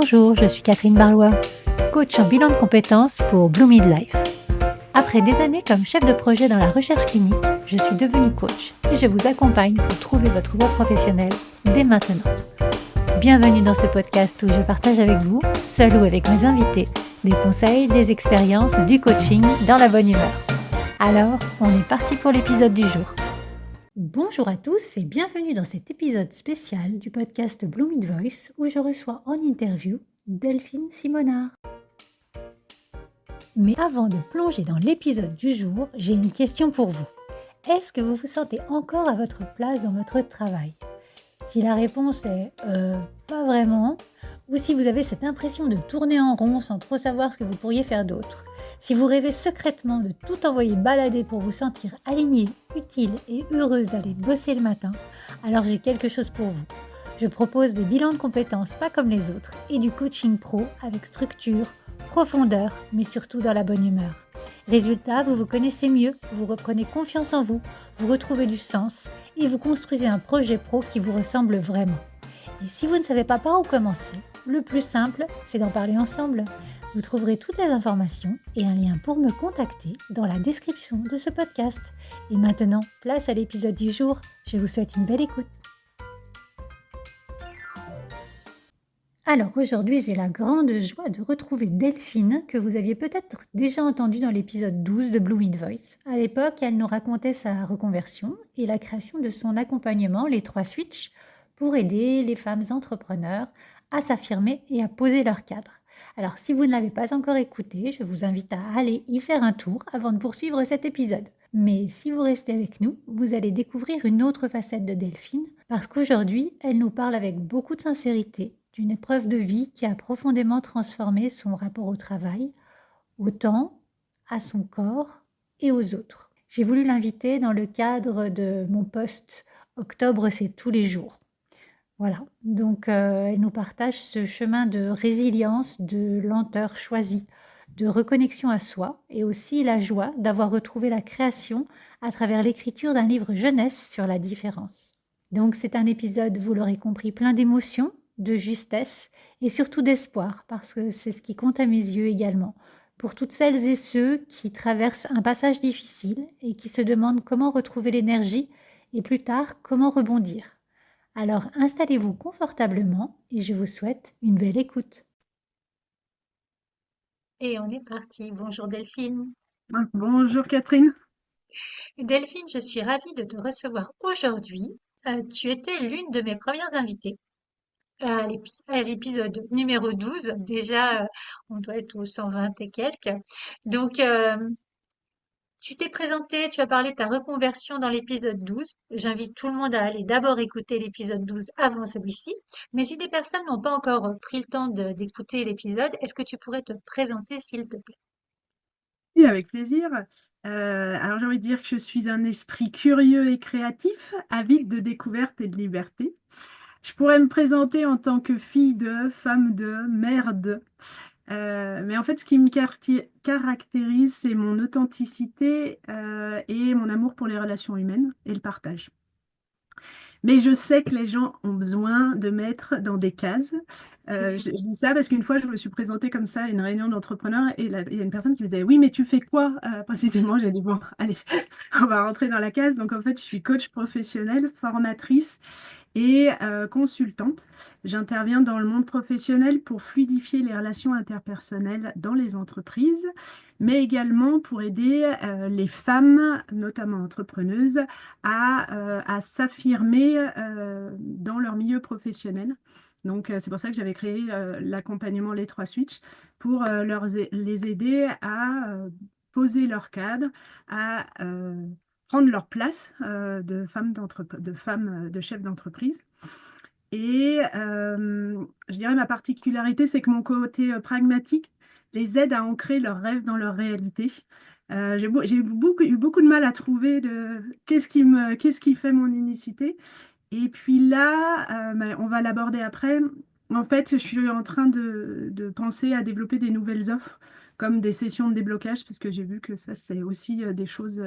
Bonjour, je suis Catherine Barlois, coach en bilan de compétences pour Blue Midlife. Après des années comme chef de projet dans la recherche clinique, je suis devenue coach et je vous accompagne pour trouver votre voie professionnelle dès maintenant. Bienvenue dans ce podcast où je partage avec vous, seul ou avec mes invités, des conseils, des expériences, du coaching dans la bonne humeur. Alors, on est parti pour l'épisode du jour. Bonjour à tous et bienvenue dans cet épisode spécial du podcast Blue Mid Voice où je reçois en interview Delphine Simonard. Mais avant de plonger dans l'épisode du jour, j'ai une question pour vous. Est-ce que vous vous sentez encore à votre place dans votre travail ? Si la réponse est pas vraiment, ou si vous avez cette impression de tourner en rond sans trop savoir ce que vous pourriez faire d'autre, si vous rêvez secrètement de tout envoyer balader pour vous sentir alignée, utile et heureuse d'aller bosser le matin, alors j'ai quelque chose pour vous. Je propose des bilans de compétences pas comme les autres et du coaching pro avec structure, profondeur, mais surtout dans la bonne humeur. Résultat, vous vous connaissez mieux, vous reprenez confiance en vous, vous retrouvez du sens et vous construisez un projet pro qui vous ressemble vraiment. Et si vous ne savez pas par où commencer, le plus simple, c'est d'en parler ensemble. Vous trouverez toutes les informations et un lien pour me contacter dans la description de ce podcast. Et maintenant, place à l'épisode du jour. Je vous souhaite une belle écoute. Alors aujourd'hui, j'ai la grande joie de retrouver Delphine, que vous aviez peut-être déjà entendue dans l'épisode 12 de Blue Mid Voice. À l'époque, elle nous racontait sa reconversion et la création de son accompagnement, les 3 switches, pour aider les femmes entrepreneurs à s'affirmer et à poser leur cadre. Alors si vous ne l'avez pas encore écouté, je vous invite à aller y faire un tour avant de poursuivre cet épisode. Mais si vous restez avec nous, vous allez découvrir une autre facette de Delphine, parce qu'aujourd'hui, elle nous parle avec beaucoup de sincérité d'une épreuve de vie qui a profondément transformé son rapport au travail, au temps, à son corps et aux autres. J'ai voulu l'inviter dans le cadre de mon post Octobre, c'est tous les jours. Voilà, donc elle nous partage ce chemin de résilience, de lenteur choisie, de reconnexion à soi et aussi la joie d'avoir retrouvé la création à travers l'écriture d'un livre jeunesse sur la différence. Donc c'est un épisode, vous l'aurez compris, plein d'émotions, de justesse et surtout d'espoir, parce que c'est ce qui compte à mes yeux également, pour toutes celles et ceux qui traversent un passage difficile et qui se demandent comment retrouver l'énergie et plus tard comment rebondir. Alors installez-vous confortablement et je vous souhaite une belle écoute. Et on est parti. Bonjour Delphine. Bonjour Catherine. Delphine, je suis ravie de te recevoir aujourd'hui. Tu étais l'une de mes premières invitées à l'épisode numéro 12. Déjà, on doit être au 120 et quelques. Donc, tu t'es présenté, tu as parlé de ta reconversion dans l'épisode 12. J'invite tout le monde à aller d'abord écouter l'épisode 12 avant celui-ci. Mais si des personnes n'ont pas encore pris le temps d'écouter l'épisode, est-ce que tu pourrais te présenter s'il te plaît? Oui, avec plaisir. Alors j'ai envie de dire que je suis un esprit curieux et créatif, avide de découverte et de liberté. Je pourrais me présenter en tant que fille de, femme de, mère de. Mais en fait, ce qui me caractérise, c'est mon authenticité et mon amour pour les relations humaines et le partage. Mais je sais que les gens ont besoin de mettre dans des cases. Je dis ça parce qu'une fois, je me suis présentée comme ça à une réunion d'entrepreneurs et il y a une personne qui me disait, oui, mais tu fais quoi précisément? J'ai dit, bon, allez, on va rentrer dans la case. Donc, en fait, je suis coach professionnelle, formatrice et consultante. J'interviens dans le monde professionnel pour fluidifier les relations interpersonnelles dans les entreprises, mais également pour aider les femmes, notamment entrepreneuses, à s'affirmer dans leur milieu professionnel. Donc, c'est pour ça que j'avais créé l'accompagnement Les 3 Switch pour les aider à poser leur cadre, à prendre leur place de femmes de chefs d'entreprise. Et je dirais ma particularité, c'est que mon côté pragmatique les aide à ancrer leurs rêves dans leur réalité. J'ai eu beaucoup de mal à trouver qu'est-ce qui fait mon unicité. Et puis là, on va l'aborder après. En fait, je suis en train de penser à développer des nouvelles offres, comme des sessions de déblocage, parce que j'ai vu que ça, c'est aussi des choses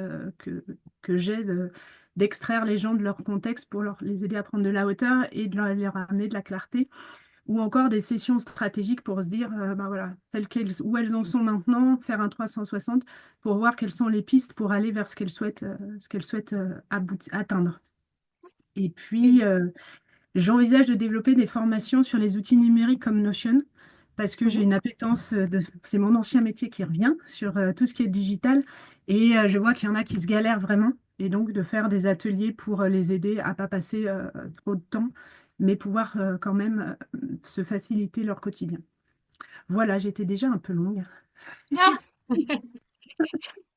que j'aide d'extraire les gens de leur contexte pour les aider à prendre de la hauteur et de leur amener de la clarté ou encore des sessions stratégiques pour se dire, bah voilà, où elles en sont maintenant, faire un 360 pour voir quelles sont les pistes pour aller vers ce qu'elles souhaitent atteindre. Et Et- puis, j'envisage de développer des formations sur les outils numériques comme Notion, parce que j'ai Mhm. une appétence c'est mon ancien métier qui revient sur tout ce qui est digital, et je vois qu'il y en a qui se galèrent vraiment, et donc de faire des ateliers pour les aider à pas passer trop de temps, mais pouvoir quand même se faciliter leur quotidien. Voilà, j'étais déjà un peu longue. Ah,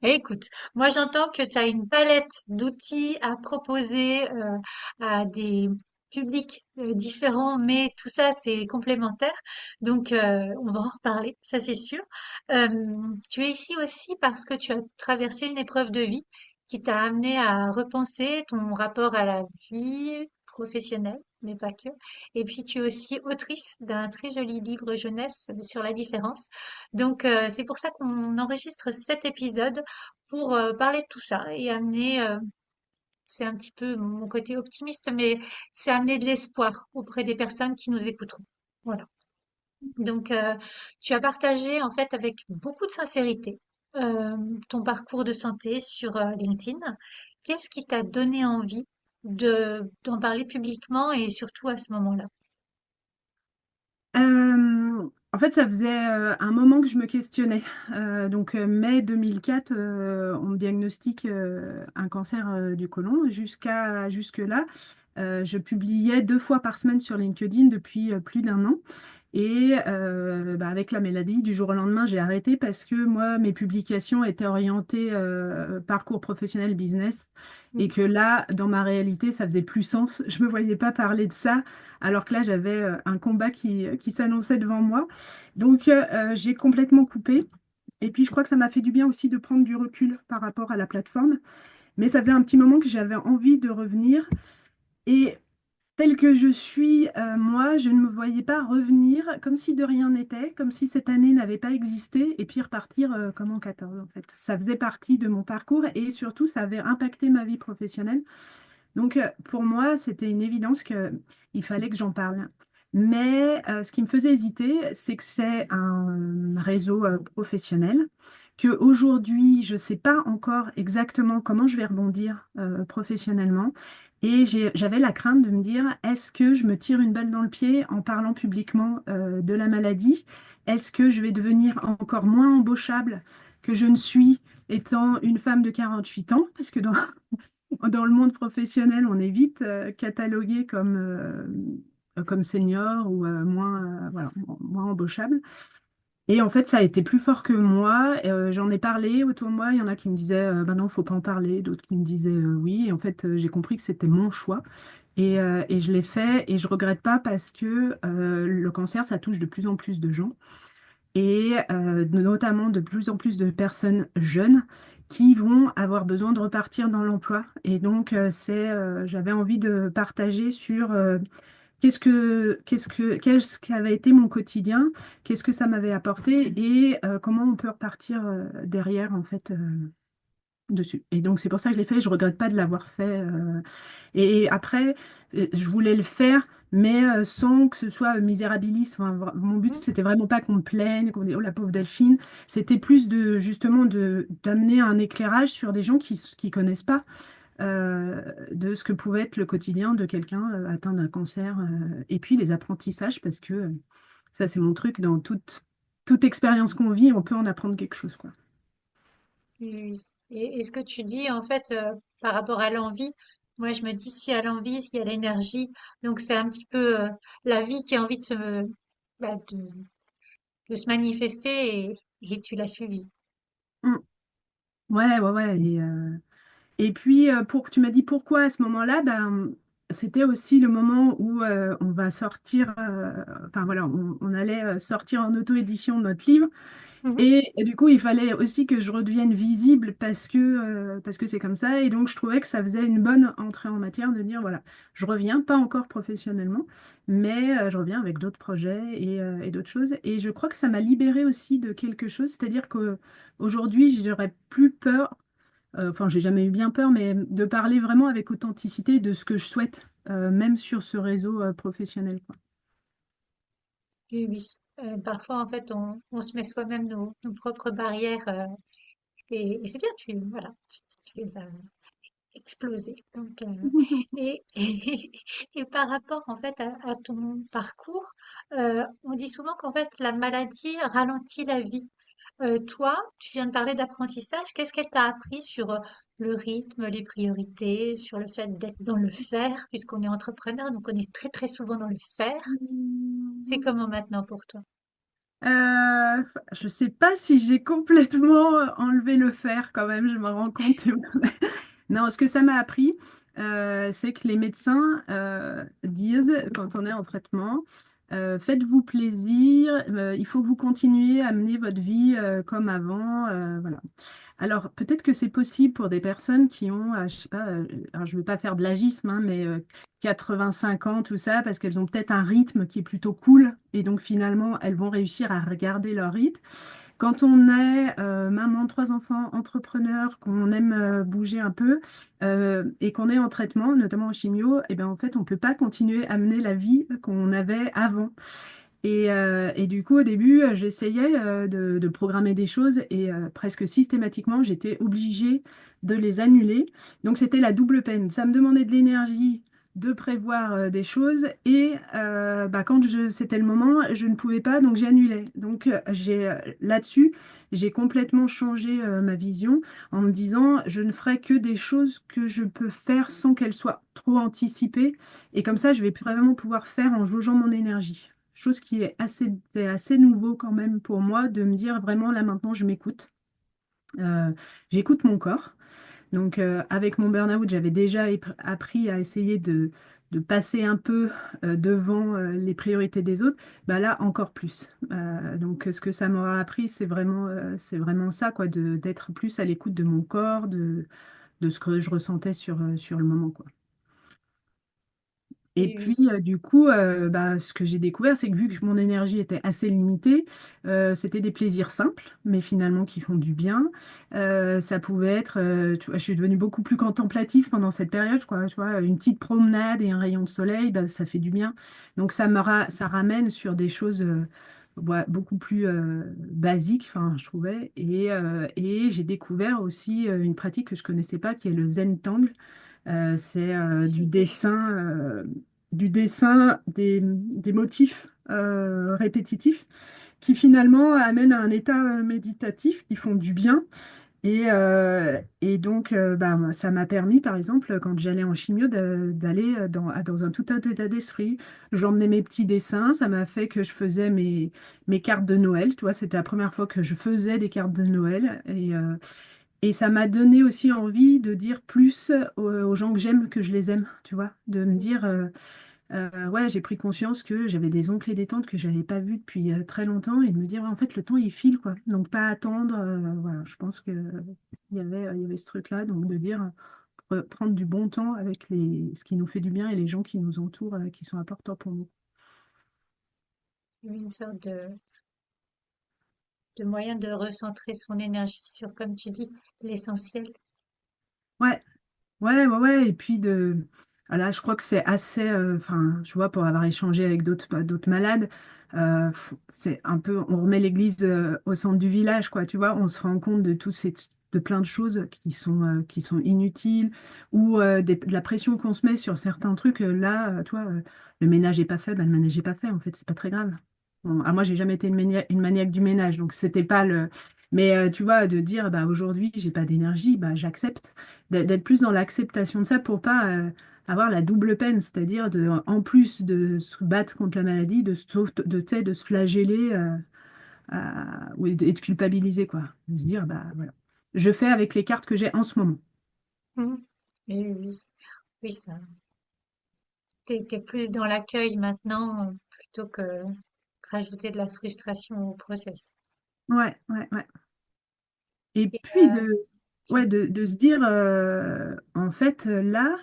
écoute, moi j'entends que tu as une palette d'outils à proposer à des publics différents, mais tout ça c'est complémentaire. Donc on va en reparler, ça c'est sûr. Euh, Tu es ici aussi parce que tu as traversé une épreuve de vie qui t'a amené à repenser ton rapport à la vie professionnelle, mais pas que. Et puis tu es aussi autrice d'un très joli livre jeunesse sur la différence. Donc c'est pour ça qu'on enregistre cet épisode pour parler de tout ça et amener, c'est un petit peu mon côté optimiste, mais c'est amener de l'espoir auprès des personnes qui nous écouteront. Voilà. Donc, tu as partagé en fait avec beaucoup de sincérité ton parcours de santé sur LinkedIn. Qu'est-ce qui t'a donné envie d'en parler publiquement et surtout à ce moment-là? En fait, ça faisait un moment que je me questionnais. Mai 2004, on me diagnostique un cancer du côlon. Jusque-là, je publiais 2 fois par semaine sur LinkedIn depuis plus d'1 an. Et avec la maladie, du jour au lendemain, j'ai arrêté parce que moi, mes publications étaient orientées parcours professionnel business et Mhm. que là, dans ma réalité, ça faisait plus sens. Je me voyais pas parler de ça alors que là, j'avais un combat qui s'annonçait devant moi. Donc, j'ai complètement coupé. Et puis, je crois que ça m'a fait du bien aussi de prendre du recul par rapport à la plateforme. Mais ça faisait un petit moment que j'avais envie de revenir. Et telle que je suis, moi, je ne me voyais pas revenir comme si de rien n'était, comme si cette année n'avait pas existé, et puis repartir comme en 14, en fait. Ça faisait partie de mon parcours et surtout, ça avait impacté ma vie professionnelle. Donc, pour moi, c'était une évidence qu'il fallait que j'en parle. Mais ce qui me faisait hésiter, c'est que c'est un réseau professionnel, qu'aujourd'hui, je ne sais pas encore exactement comment je vais rebondir professionnellement. Et j'avais la crainte de me dire, est-ce que je me tire une balle dans le pied en parlant publiquement de la maladie? Est-ce que je vais devenir encore moins embauchable que je ne suis étant une femme de 48 ans? Parce que dans le monde professionnel, on est vite catalogué comme senior ou voilà, moins embauchable. Et en fait, ça a été plus fort que moi. J'en ai parlé autour de moi. Il y en a qui me disaient, bah non, faut pas en parler. D'autres qui me disaient, oui. Et en fait, j'ai compris que c'était mon choix. Et je l'ai fait et je regrette pas parce que le cancer, ça touche de plus en plus de gens et notamment de plus en plus de personnes jeunes qui vont avoir besoin de repartir dans l'emploi. Et donc, j'avais envie de partager sur qu'est-ce qu'avait été mon quotidien, qu'est-ce que ça m'avait apporté et comment on peut repartir derrière, en fait, dessus. Et donc, c'est pour ça que je l'ai fait. Je regrette pas de l'avoir fait. Et après, je voulais le faire, mais sans que ce soit misérabiliste. Enfin, mon but, c'était vraiment pas qu'on me plaigne, qu'on dise, oh la pauvre Delphine. C'était plus de, justement, d'amener un éclairage sur des gens qui connaissent pas de ce que pouvait être le quotidien de quelqu'un atteint d'un cancer. Et puis, les apprentissages, parce que ça, c'est mon truc. Dans toute expérience qu'on vit, on peut en apprendre quelque chose, quoi. Oui. Et ce que tu dis, en fait, par rapport à l'envie, moi, je me dis, s'il y a l'envie, s'il y a l'énergie, donc c'est un petit peu la vie qui a envie bah, de se manifester et tu l'as suivi. Mm. Ouais, ouais, ouais. Et puis, tu m'as dit pourquoi à ce moment-là, ben, c'était aussi le moment où on va sortir, enfin voilà, on allait sortir en auto-édition notre livre. Mhm. Et du coup, il fallait aussi que je redevienne visible parce que c'est comme ça. Et donc, je trouvais que ça faisait une bonne entrée en matière de dire, voilà, je reviens, pas encore professionnellement, mais je reviens avec d'autres projets et d'autres choses. Et je crois que ça m'a libérée aussi de quelque chose, c'est-à-dire qu'aujourd'hui, j'aurais plus peur, enfin, j'ai jamais eu bien peur, mais de parler vraiment avec authenticité de ce que je souhaite, même sur ce réseau professionnel, quoi. Oui, oui. Parfois, en fait, on se met soi-même nos propres barrières et c'est bien, voilà, tu les as explosées. Donc, et, et par rapport, en fait, à ton parcours, on dit souvent qu'en fait, la maladie ralentit la vie. Toi, tu viens de parler d'apprentissage. Qu'est-ce qu'elle t'a appris sur le rythme, les priorités, sur le fait d'être dans le faire, puisqu'on est entrepreneur, donc on est très très souvent dans le faire. C'est comment maintenant pour toi? Je sais pas si j'ai complètement enlevé le fer quand même, je me rends compte. Non, ce que ça m'a appris, c'est que les médecins disent, quand on est en traitement, faites-vous plaisir, il faut que vous continuiez à mener votre vie comme avant, voilà. Alors, peut-être que c'est possible pour des personnes qui ont, je sais pas, alors je ne veux pas faire de l'agisme, hein, mais 85 ans, tout ça, parce qu'elles ont peut-être un rythme qui est plutôt cool, et donc finalement, elles vont réussir à regarder leur rythme. Quand on est maman de trois enfants, entrepreneur, qu'on aime bouger un peu et qu'on est en traitement, notamment en chimio, et ben en fait, on ne peut pas continuer à mener la vie qu'on avait avant. Et du coup, au début, j'essayais de programmer des choses et presque systématiquement, j'étais obligée de les annuler. Donc, c'était la double peine. Ça me demandait de l'énergie de prévoir des choses et bah, c'était le moment, je ne pouvais pas, donc j'annulais. Donc, là-dessus, j'ai complètement changé ma vision en me disant, je ne ferai que des choses que je peux faire sans qu'elles soient trop anticipées. Et comme ça, je vais vraiment pouvoir faire en jaugeant mon énergie. Chose qui est assez nouveau quand même pour moi de me dire vraiment là maintenant je m'écoute. Euh, J'écoute mon corps. Donc avec mon burn-out, j'avais déjà appris à essayer de passer un peu devant les priorités des autres. Bah là encore plus. Donc ce que ça m'aura appris, c'est vraiment ça, quoi, d'être plus à l'écoute de mon corps, de ce que je ressentais sur le moment, quoi. Et Oui, puis, oui. du coup, bah, ce que j'ai découvert, c'est que vu que mon énergie était assez limitée, c'était des plaisirs simples, mais finalement qui font du bien. Ça pouvait être, tu vois, je suis devenue beaucoup plus contemplative pendant cette période, quoi. Tu vois, une petite promenade et un rayon de soleil, bah, ça fait du bien. Donc, ça ramène sur des choses ouais, beaucoup plus basiques, enfin, je trouvais. Et j'ai découvert aussi une pratique que je connaissais pas, qui est le Zentangle. C'est du dessin des motifs répétitifs qui finalement amènent à un état méditatif qui font du bien. Et donc, bah, moi, ça m'a permis, par exemple, quand j'allais en chimio, d'aller dans un tout autre état d'esprit. J'emmenais mes petits dessins, ça m'a fait que je faisais mes cartes de Noël. Tu vois, c'était la première fois que je faisais des cartes de Noël. Et ça m'a donné aussi envie de dire plus aux gens que j'aime que je les aime, tu vois, de me dire, ouais, j'ai pris conscience que j'avais des oncles et des tantes que je n'avais pas vus depuis très longtemps et de me dire, ouais, en fait, le temps, il file, quoi. Donc, pas attendre, voilà, je pense que il y avait ce truc-là, donc de dire, prendre du bon temps avec ce qui nous fait du bien et les gens qui nous entourent, qui sont importants pour nous. Une sorte de moyen de recentrer son énergie sur, comme tu dis, l'essentiel. Ouais, ouais. Et puis voilà, je crois que c'est assez, enfin, je vois, pour avoir échangé avec d'autres malades, c'est un peu, on remet l'église au centre du village, quoi, tu vois, on se rend compte de plein de choses qui sont inutiles ou de la pression qu'on se met sur certains trucs. Là, toi, le ménage n'est pas fait, ben, le ménage n'est pas fait, en fait, c'est pas très grave. Bon, moi, j'ai jamais été une maniaque du ménage, donc c'était pas le. Mais tu vois, de dire, bah, aujourd'hui, j'ai pas d'énergie, bah, j'accepte d'être plus dans l'acceptation de ça pour pas avoir la double peine, c'est-à-dire en plus de se battre contre la maladie, tu sais, de se flageller et de culpabiliser, quoi. De se dire, bah voilà, je fais avec les cartes que j'ai en ce moment. Mhm. Oui, oui, oui, ça. T'es plus dans l'accueil maintenant plutôt que rajouter de la frustration au process. Ouais. Et Et, puis tu- de se dire, en fait, là,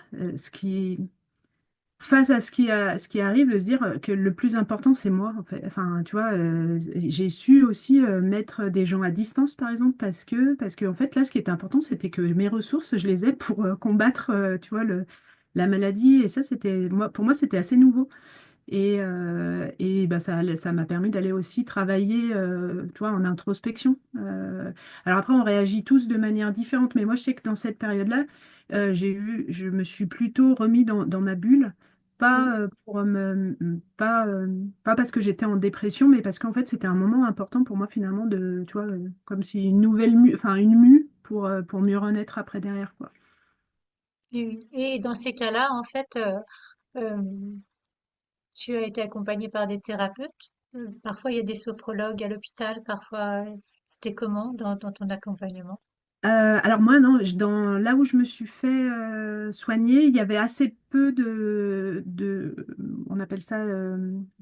face à ce qui arrive, de se dire que le plus important, c'est moi, en fait. Enfin, tu vois, j'ai su aussi mettre des gens à distance, par exemple, parce que, en fait, là, ce qui était important, c'était que mes ressources, je les ai pour combattre, tu vois, la maladie. Et ça, pour moi, c'était assez nouveau. Et bah, ça m'a permis d'aller aussi travailler, tu vois, en introspection. Alors après, on réagit tous de manière différente, mais moi, je sais que dans cette période-là, je me suis plutôt remis dans ma bulle, Oui. pas parce que j'étais en dépression, mais parce qu'en fait, c'était un moment important pour moi finalement tu vois, comme si une nouvelle mue, enfin une mue pour mieux renaître après derrière, quoi. Oui, oui. Et dans ces cas-là, en fait, euh, tu as été accompagné par des thérapeutes. Parfois, il y a des sophrologues à l'hôpital. Parfois, c'était comment dans ton accompagnement? Alors moi, non, là où je me suis fait soigner, il y avait assez peu on appelle ça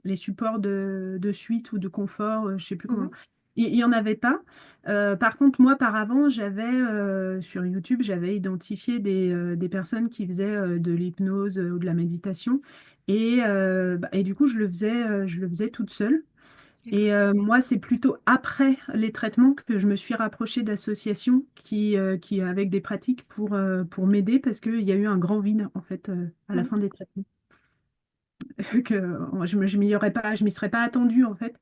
les supports de suite ou de confort, je sais plus comment. Mhm. Il y en avait pas. Par contre, moi, par avant, j'avais sur YouTube, j'avais identifié des personnes qui faisaient de l'hypnose ou de la méditation. Et du coup, je le faisais toute seule. Et D'accord. moi, c'est plutôt après les traitements que je me suis rapprochée d'associations qui avec des pratiques pour m'aider parce qu'il y a eu un grand vide en fait à la Mhm. fin des traitements. Que je m'y aurais pas, je m'y serais pas attendue en fait.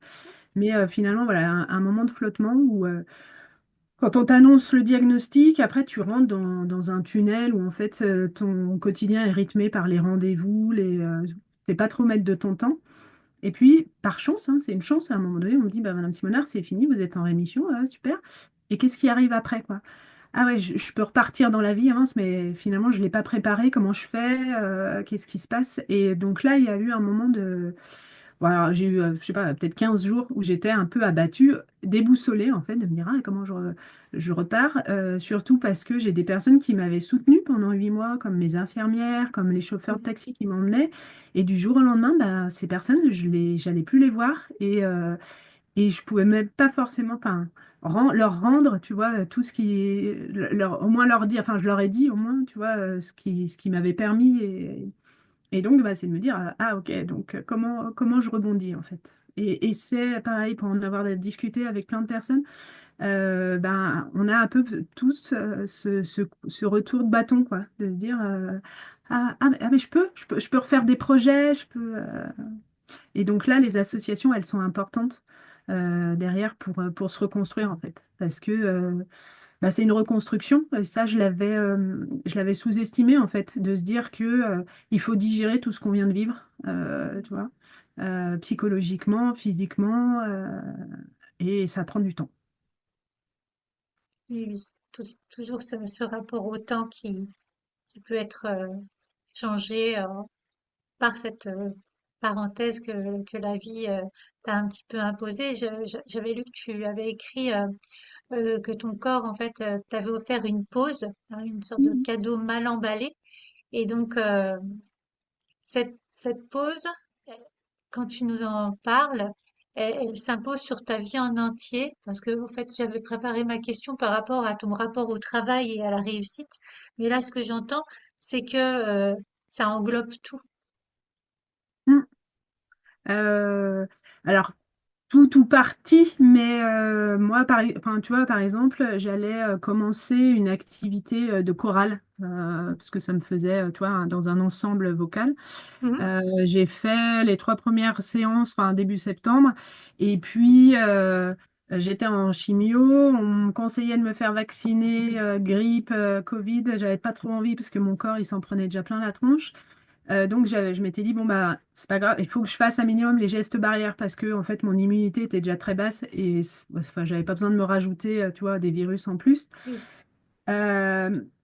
Mais finalement, voilà, un moment de flottement où quand on t'annonce le diagnostic, après tu rentres dans un tunnel où en fait ton quotidien est rythmé par les rendez-vous, t'es pas trop maître de ton temps. Et puis, par chance, hein, c'est une chance, à un moment donné, on me dit, bah, Madame Simonard, c'est fini, vous êtes en rémission, ah, super. Et qu'est-ce qui arrive après, quoi? Ah ouais, je peux repartir dans la vie, hein, mince, mais finalement, je ne l'ai pas préparé, comment je fais, qu'est-ce qui se passe? Et donc là, il y a eu un moment de... Voilà, j'ai eu, je sais pas, peut-être 15 jours où j'étais un peu abattue, déboussolée, en fait, de me dire, ah, comment je repars, surtout parce que j'ai des personnes qui m'avaient soutenue pendant 8 mois, comme mes infirmières, comme les chauffeurs de Mhm. taxi qui m'emmenaient. Et du jour au lendemain, bah, ces personnes, j'allais plus les voir et je pouvais même pas forcément, enfin, leur rendre, tu vois, tout ce qui, au moins leur dire, enfin, je leur ai dit au moins, tu vois, ce qui m'avait permis et donc, bah, c'est de me dire, ah ok, donc comment je rebondis en fait. Et c'est pareil pour en avoir discuté avec plein de personnes, ben, on a un peu tous ce retour de bâton, quoi, de se dire, mais je peux refaire des projets, je peux. Et donc là, les associations, elles sont importantes derrière pour se reconstruire en fait, parce que bah, c'est une reconstruction. Et ça, je l'avais sous-estimé en fait, de se dire que il faut digérer tout ce qu'on vient de vivre, tu vois, psychologiquement, physiquement, et ça prend du temps. Oui, oui. Toujours ce rapport au temps qui peut être changé par cette parenthèse que la vie t'a un petit peu imposée. J'avais lu que tu avais écrit que ton corps, en fait, t'avait offert une pause, hein, une sorte de Mhm. cadeau mal emballé. Et donc, cette pause, euh, quand tu nous en parles, elle s'impose sur ta vie en entier, parce que, en fait, j'avais préparé ma question par rapport à ton rapport au travail et à la réussite. Mais là, ce que j'entends, c'est que ça englobe tout. Mhm. Euh, alors, tout ou partie, mais moi, enfin, tu vois, par exemple, j'allais commencer une activité de chorale, parce que ça me faisait, tu vois, dans un ensemble vocal. Mhm. J'ai fait les 3 premières séances, enfin, début septembre, et puis j'étais en chimio, on me conseillait de me faire vacciner, grippe, Covid, j'avais pas trop envie parce que mon corps, il s'en prenait déjà plein la tronche. Donc je m'étais dit, bon, bah, c'est pas grave, il faut que je fasse un minimum les gestes barrières parce que en fait, mon immunité était déjà très basse et enfin, j'avais pas besoin de me rajouter, tu vois, des virus en plus. Oui,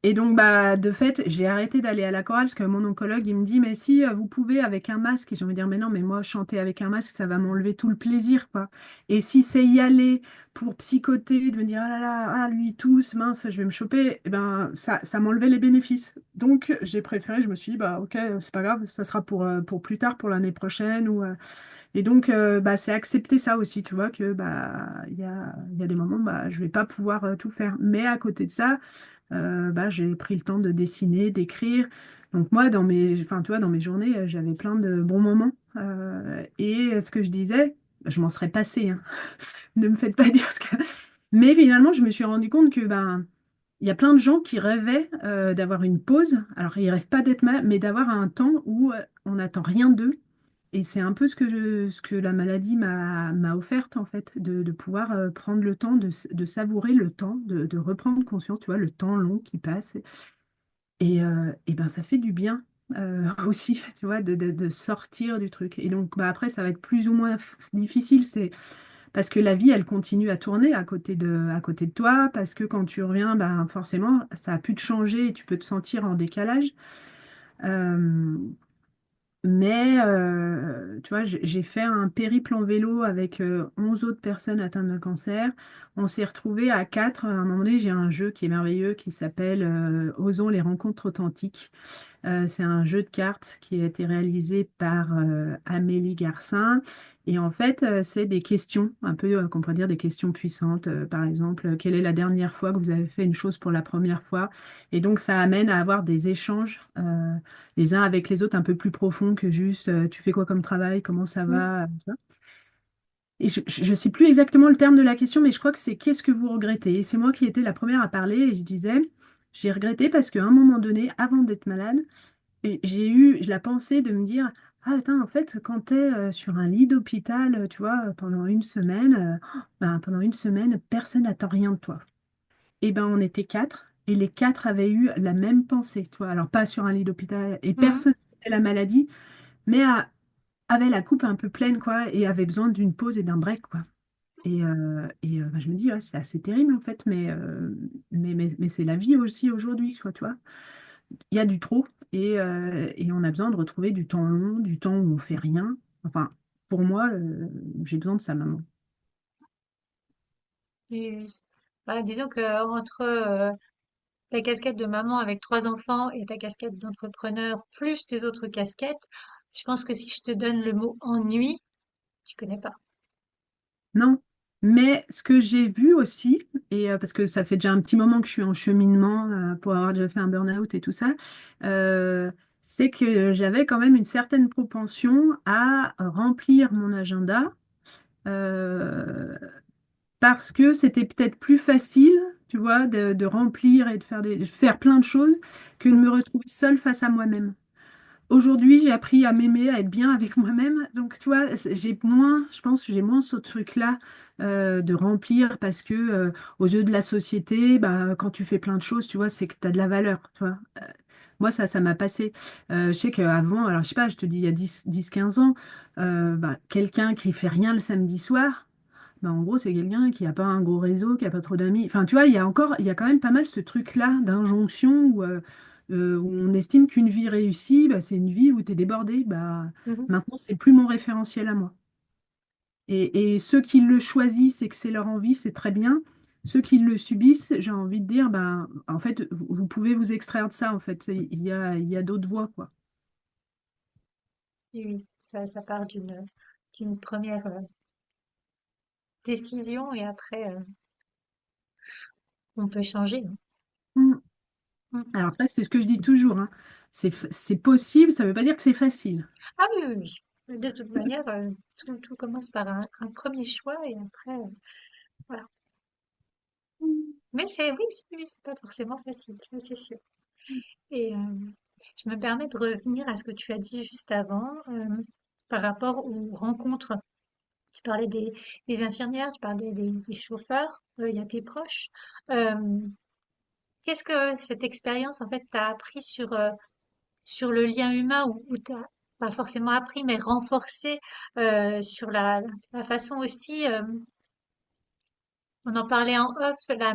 Et donc, bah, de fait, j'ai arrêté d'aller à la chorale parce que mon oncologue, il me dit, mais si vous pouvez avec un masque, et j'ai envie de dire, mais non, mais moi, chanter avec un masque, ça va m'enlever tout le plaisir, quoi. Et si c'est y aller pour psychoter, de me dire, ah là là, ah, lui tous, mince, je vais me choper, eh ben, ça m'enlevait les bénéfices. Donc, j'ai préféré, je me suis dit, bah, ok, c'est pas grave, ça sera pour plus tard, pour l'année prochaine, et donc, bah, c'est accepter ça aussi, tu vois, que bah, il y a des moments, bah, je vais pas pouvoir tout faire. Mais à côté de ça, bah, j'ai pris le temps de dessiner, d'écrire. Donc moi, enfin, tu vois, dans mes journées, j'avais plein de bons moments. Et ce que je disais, je m'en serais passé, hein. Ne me faites pas dire ce que... Mais finalement, je me suis rendu compte que ben, il y a plein de gens qui rêvaient d'avoir une pause. Alors, ils rêvent pas d'être mal, mais d'avoir un temps où on n'attend rien d'eux Et c'est un peu ce que la maladie m'a offerte, en fait, de pouvoir prendre le temps de savourer le temps, de reprendre conscience, tu vois, le temps long qui passe. Et ben, ça fait du bien aussi, tu vois, de sortir du truc. Et donc, bah, après, ça va être plus ou moins difficile, c'est parce que la vie, elle continue à tourner à côté de toi, parce que quand tu reviens, ben, forcément, ça a pu te changer et tu peux te sentir en décalage. Euh, mais, tu vois, j'ai fait un périple en vélo avec 11 autres personnes atteintes d'un cancer. On s'est retrouvés à quatre. À un moment donné, j'ai un jeu qui est merveilleux qui s'appelle Osons les rencontres authentiques. C'est un jeu de cartes qui a été réalisé par Amélie Garcin. Et en fait, c'est des questions, un peu, qu'on pourrait dire des questions puissantes. Par exemple, quelle est la dernière fois que vous avez fait une chose pour la première fois? Et donc, ça amène à avoir des échanges les uns avec les autres un peu plus profonds que juste tu fais quoi comme travail, comment ça Mm. va, tu vois. Et je ne sais plus exactement le terme de la question, mais je crois que c'est qu'est-ce que vous regrettez? Et c'est moi qui étais la première à parler et je disais, j'ai regretté parce qu'à un moment donné, avant d'être malade, et j'ai eu la pensée de me dire, ah putain, en fait, quand tu es sur un lit d'hôpital, tu vois, pendant une semaine, pendant une semaine, personne n'attend rien de toi. Et ben on était quatre, et les quatre avaient eu la même pensée, tu vois. Alors pas sur un lit d'hôpital, et Mhm. personne n'avait la maladie, mais avait la coupe un peu pleine, quoi, et avait besoin d'une pause et d'un break, quoi. Et je me dis, ouais, c'est assez terrible, en fait, mais c'est la vie aussi aujourd'hui, quoi, tu vois. Il y a du trop et on a besoin de retrouver du temps long, du temps où on fait rien. Enfin, pour moi, j'ai besoin de ça maintenant. Et, bah, disons que entre ta casquette de maman avec trois enfants et ta casquette d'entrepreneur plus tes autres casquettes, je pense que si je te donne le mot ennui, tu connais pas. Non, mais ce que j'ai vu aussi, parce que ça fait déjà un petit moment que je suis en cheminement pour avoir déjà fait un burn-out et tout ça, euh, c'est que j'avais quand même une certaine propension à remplir mon agenda euh, parce que c'était peut-être plus facile, tu vois, de remplir et de faire plein de choses que de me retrouver seule face à moi-même. Aujourd'hui, j'ai appris à m'aimer, à être bien avec moi-même. Donc, tu vois, j'ai moins, je pense que j'ai moins ce truc-là de remplir parce que aux yeux de la société, bah, quand tu fais plein de choses, tu vois, c'est que tu as de la valeur, tu vois. Moi, ça m'a passé. Je sais qu'avant, alors je sais pas, je te dis il y a 10 15 ans, bah, quelqu'un qui fait rien le samedi soir, bah, en gros, c'est quelqu'un qui n'a pas un gros réseau, qui n'a pas trop d'amis. Enfin, tu vois, il y a quand même pas mal ce truc-là d'injonction où on estime qu'une vie réussie, bah, c'est une vie où tu es débordé. Bah, Mhm. maintenant, c'est plus mon référentiel à moi. Et ceux qui le choisissent et que c'est leur envie, c'est très bien. Ceux qui le subissent, j'ai envie de dire, bah, en fait, vous pouvez vous extraire de ça, en fait. Il y a d'autres voies, quoi. Et oui, ça part d'une première décision et après on peut changer, hein. Mm. Mm. Alors après, c'est ce que je dis toujours, hein. C'est possible, ça ne veut pas dire que c'est facile. Ah oui, oui, oui. De toute manière, tout commence par un premier choix et après, voilà. Mais c'est oui, oui, c'est pas forcément facile, ça c'est sûr. Et je me permets de revenir à ce que tu as dit juste avant, par rapport aux rencontres. Tu parlais des infirmières, tu parlais des chauffeurs, il y a tes proches. Euh, Qu'est-ce que cette expérience en fait t'a appris sur le lien humain ou t'as pas forcément appris mais renforcé sur la façon aussi, on en parlait en off, la,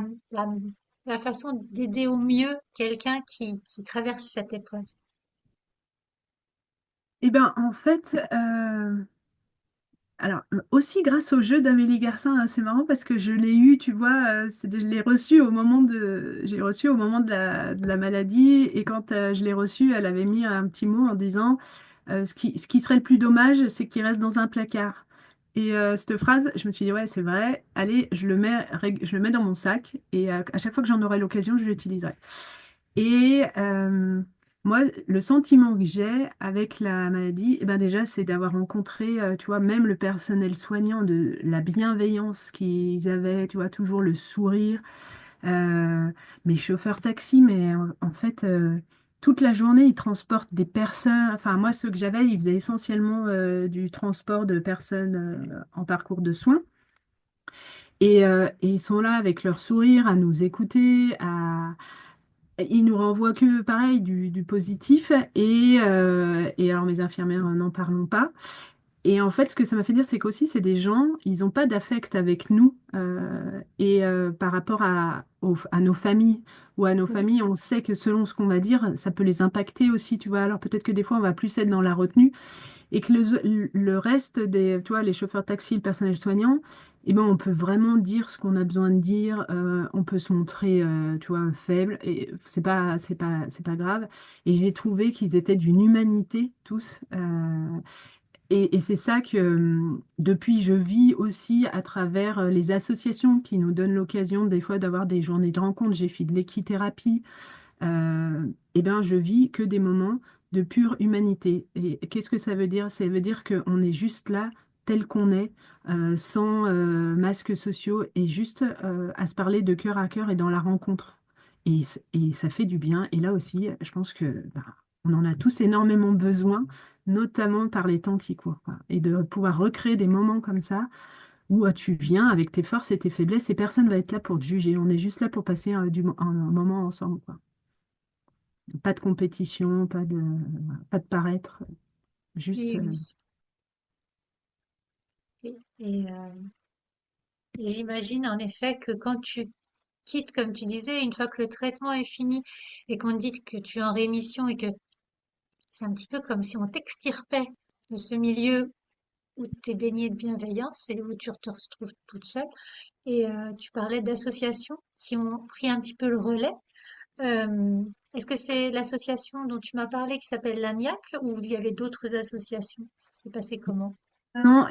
la façon d'aider au mieux quelqu'un qui traverse cette épreuve. Eh ben, en fait, alors aussi grâce au jeu d'Amélie Garcin, hein, c'est marrant parce que je l'ai eu, tu vois, je l'ai reçu j'ai reçu au moment de la maladie et quand je l'ai reçu, elle avait mis un petit mot en disant ce qui serait le plus dommage, c'est qu'il reste dans un placard. Et cette phrase, je me suis dit, ouais, c'est vrai, allez, je le mets dans mon sac et à chaque fois que j'en aurai l'occasion, je l'utiliserai. Et moi, le sentiment que j'ai avec la maladie, eh ben déjà, c'est d'avoir rencontré, tu vois, même le personnel soignant, de la bienveillance qu'ils avaient, tu vois, toujours le sourire. Euh, Mes chauffeurs taxi, mais en fait, toute la journée, ils transportent des personnes. Enfin, moi, ceux que j'avais, ils faisaient essentiellement du transport de personnes en parcours de soins. Et ils sont là avec leur sourire à nous écouter, ils nous renvoient que, pareil, du positif. Et alors, mes infirmières, n'en parlons pas. Et en fait, ce que ça m'a fait dire, c'est qu'aussi, c'est des gens, ils n'ont pas d'affect avec nous. Par rapport à nos familles ou à nos Oui. familles, on sait que selon ce qu'on va dire, ça peut les impacter aussi, tu vois. Alors peut-être que des fois, on va plus être dans la retenue et que le reste des, tu vois, les chauffeurs taxi, le personnel soignant, eh ben, on peut vraiment dire ce qu'on a besoin de dire, on peut se montrer, tu vois, faible, et c'est pas grave. Et j'ai trouvé qu'ils étaient d'une humanité, tous. Et c'est ça que depuis, je vis aussi à travers les associations qui nous donnent l'occasion des fois d'avoir des journées de rencontre. J'ai fait de l'équithérapie. Eh ben, je vis que des moments de pure humanité. Et qu'est-ce que ça veut dire? Ça veut dire qu'on est juste là, tel qu'on est, sans masques sociaux, et juste à se parler de cœur à cœur et dans la rencontre. Et ça fait du bien. Et là aussi, je pense que bah, on en a tous énormément besoin, notamment par les temps qui courent, quoi. Et de pouvoir recréer des moments comme ça où tu viens avec tes forces et tes faiblesses, et personne va être là pour te juger. On est juste là pour passer un moment ensemble, quoi. Pas de compétition, pas de paraître, juste. Oui, oui. Et, et j'imagine en effet que quand tu quittes, comme tu disais, une fois que le traitement est fini et qu'on te dit que tu es en rémission et que c'est un petit peu comme si on t'extirpait de ce milieu où tu es baigné de bienveillance et où tu te retrouves toute seule. Et tu parlais d'associations qui ont pris un petit peu le relais. Est-ce que c'est l'association dont tu m'as parlé qui s'appelle l'ANIAC ou il y avait d'autres associations? Ça s'est passé comment? Non,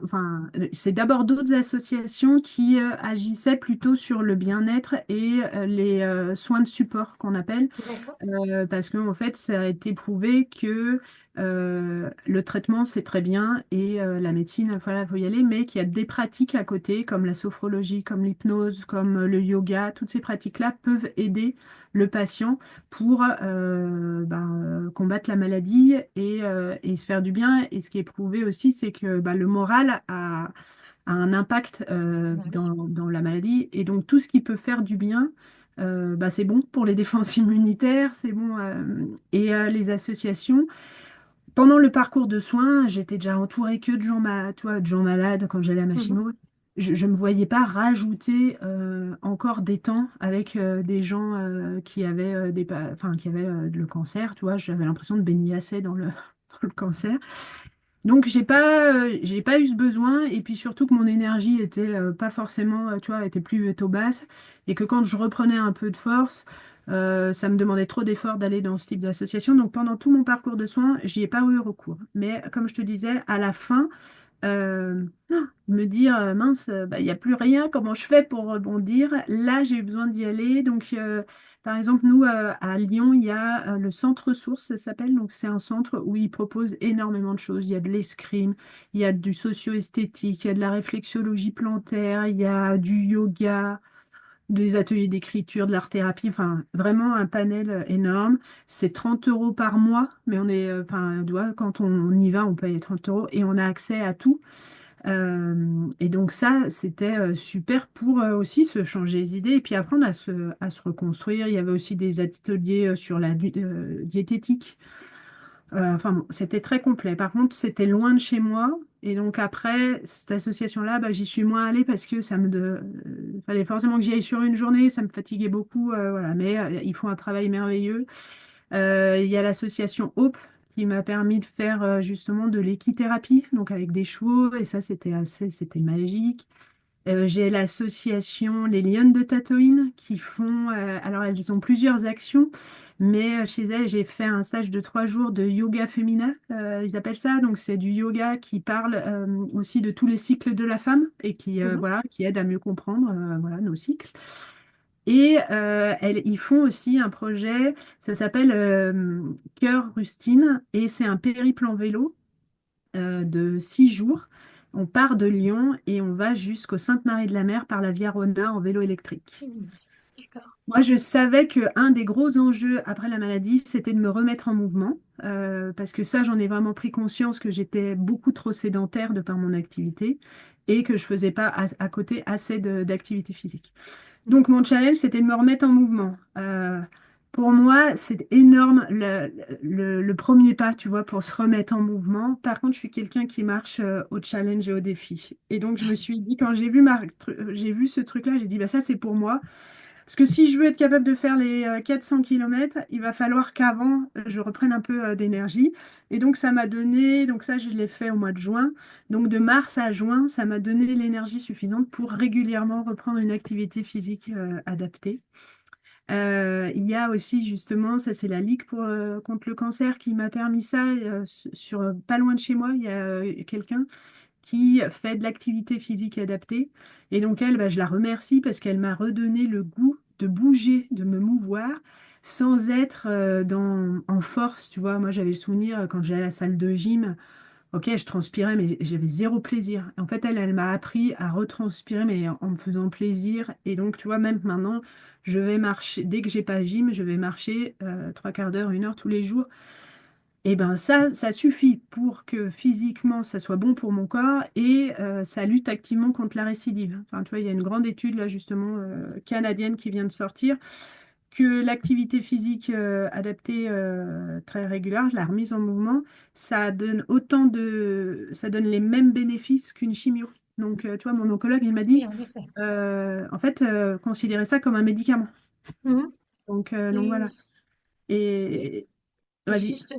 enfin, c'est d'abord d'autres associations qui agissaient plutôt sur le bien-être et les soins de support qu'on appelle. D'accord. Parce qu'en fait, ça a été prouvé que le traitement, c'est très bien et la médecine, voilà, il faut y aller, mais qu'il y a des pratiques à côté, comme la sophrologie, comme l'hypnose, comme le yoga. Toutes ces pratiques-là peuvent aider le patient pour combattre la maladie et se faire du bien. Et ce qui est prouvé aussi, c'est que bah, le moral a un impact Bah oui. dans la maladie. Et donc, tout ce qui peut faire du bien, bah, c'est bon pour les défenses immunitaires, c'est bon. Les associations, pendant le parcours de soins, j'étais déjà entourée que de gens, tu vois, de gens malades quand j'allais à ma Mhm. chimo. Je ne me voyais pas rajouter encore des temps avec des gens qui avaient, qui avaient le cancer. Tu vois, j'avais l'impression de baigner assez dans dans le cancer. Donc j'ai pas eu ce besoin, et puis surtout que mon énergie était pas forcément, tu vois, était plutôt basse, et que quand je reprenais un peu de force, ça me demandait trop d'efforts d'aller dans ce type d'association. Donc pendant tout mon parcours de soins, j'y ai pas eu recours. Mais comme je te disais, à la fin, me dire mince, bah, il n'y a plus rien, comment je fais pour rebondir? Là, j'ai eu besoin d'y aller. Donc, par exemple, nous, à Lyon, il y a le centre ressources, ça s'appelle. Donc, c'est un centre où ils proposent énormément de choses. Il y a de l'escrime, il y a du socio-esthétique, il y a de la réflexologie plantaire, il y a du yoga, des ateliers d'écriture, de l'art-thérapie, enfin vraiment un panel énorme. C'est 30 € par mois, mais on est, enfin, tu vois, quand on y va, on paye 30 euros et on a accès à tout. Et donc ça, c'était super pour aussi se changer les idées et puis apprendre à se reconstruire. Il y avait aussi des ateliers sur la diététique. Enfin bon, c'était très complet. Par contre, c'était loin de chez moi. Et donc après, cette association-là, bah, j'y suis moins allée parce que fallait forcément que j'y aille sur une journée. Ça me fatiguait beaucoup. Voilà. Mais ils font un travail merveilleux. Il y a l'association Hope qui m'a permis de faire justement de l'équithérapie, donc avec des chevaux. Et ça, c'était magique. J'ai l'association Les Lionnes de Tatoïne qui font, alors elles ont plusieurs actions, mais chez elles, j'ai fait un stage de 3 jours de yoga féminin, ils appellent ça. Donc c'est du yoga qui parle aussi de tous les cycles de la femme et qui, Mhm. voilà, qui aide à mieux comprendre voilà, nos cycles. Et ils font aussi un projet, ça s'appelle Cœur Rustine, et c'est un périple en vélo de 6 jours. On part de Lyon et on va jusqu'au Sainte-Marie-de-la-Mer par la Via Rhôna en vélo électrique. Oui. D'accord. Moi, je savais qu'un des gros enjeux après la maladie, c'était de me remettre en mouvement, parce que ça, j'en ai vraiment pris conscience que j'étais beaucoup trop sédentaire de par mon activité et que je faisais pas à côté assez d'activité physique. Donc, mon challenge, c'était de me remettre en mouvement. Pour moi, c'est énorme le premier pas, tu vois, pour se remettre en mouvement. Par contre, je suis quelqu'un qui marche au challenge et au défi. Et donc, je me suis dit, quand j'ai vu ce truc-là, j'ai dit, bah, ça, c'est pour moi. Parce que si je veux être capable de faire les 400 km, il va falloir qu'avant, je reprenne un peu d'énergie. Et donc, ça m'a donné, donc ça, je l'ai fait au mois de juin. Donc, de mars à juin, ça m'a donné l'énergie suffisante pour régulièrement reprendre une activité physique adaptée. Il y a aussi, justement, ça, c'est la Ligue contre le cancer qui m'a permis ça. Pas loin de chez moi, il y a quelqu'un qui fait de l'activité physique adaptée. Et donc elle, bah, je la remercie parce qu'elle m'a redonné le goût de bouger, de me mouvoir, sans être en force. Tu vois, moi j'avais le souvenir quand j'allais à la salle de gym, ok, je transpirais, mais j'avais zéro plaisir. En fait, elle m'a appris à retranspirer, mais en me faisant plaisir. Et donc, tu vois, même maintenant, je vais marcher, dès que j'ai pas gym, je vais marcher trois quarts d'heure, une heure tous les jours. Et ben ça suffit pour que physiquement, ça soit bon pour mon corps et ça lutte activement contre la récidive. Enfin, tu vois, il y a une grande étude là justement canadienne qui vient de sortir que l'activité physique adaptée très régulière, la remise en mouvement, ça donne les mêmes bénéfices qu'une chimio. Donc, tu vois, mon oncologue, il m'a dit, Oui, en effet. en fait, considérez ça comme un médicament. Mhm. Donc Et, voilà. et- Et et vas-y. juste,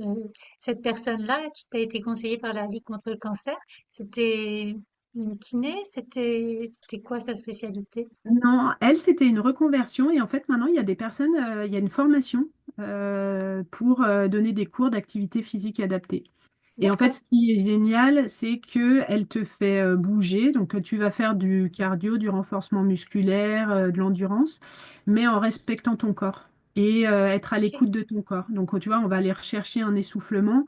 cette personne-là qui t'a été conseillée par la Ligue contre le cancer, c'était une kiné? C'était quoi sa spécialité? Non, elle, c'était une reconversion et en fait, maintenant, il y a des personnes, il y a une formation pour donner des cours d'activité physique adaptée. Et en fait, D'accord. ce qui est génial, c'est que elle te fait bouger. Donc, tu vas faire du cardio, du renforcement musculaire, de l'endurance, mais en respectant ton corps et être à Ok. l'écoute de ton corps. Donc, tu vois, on va aller rechercher un essoufflement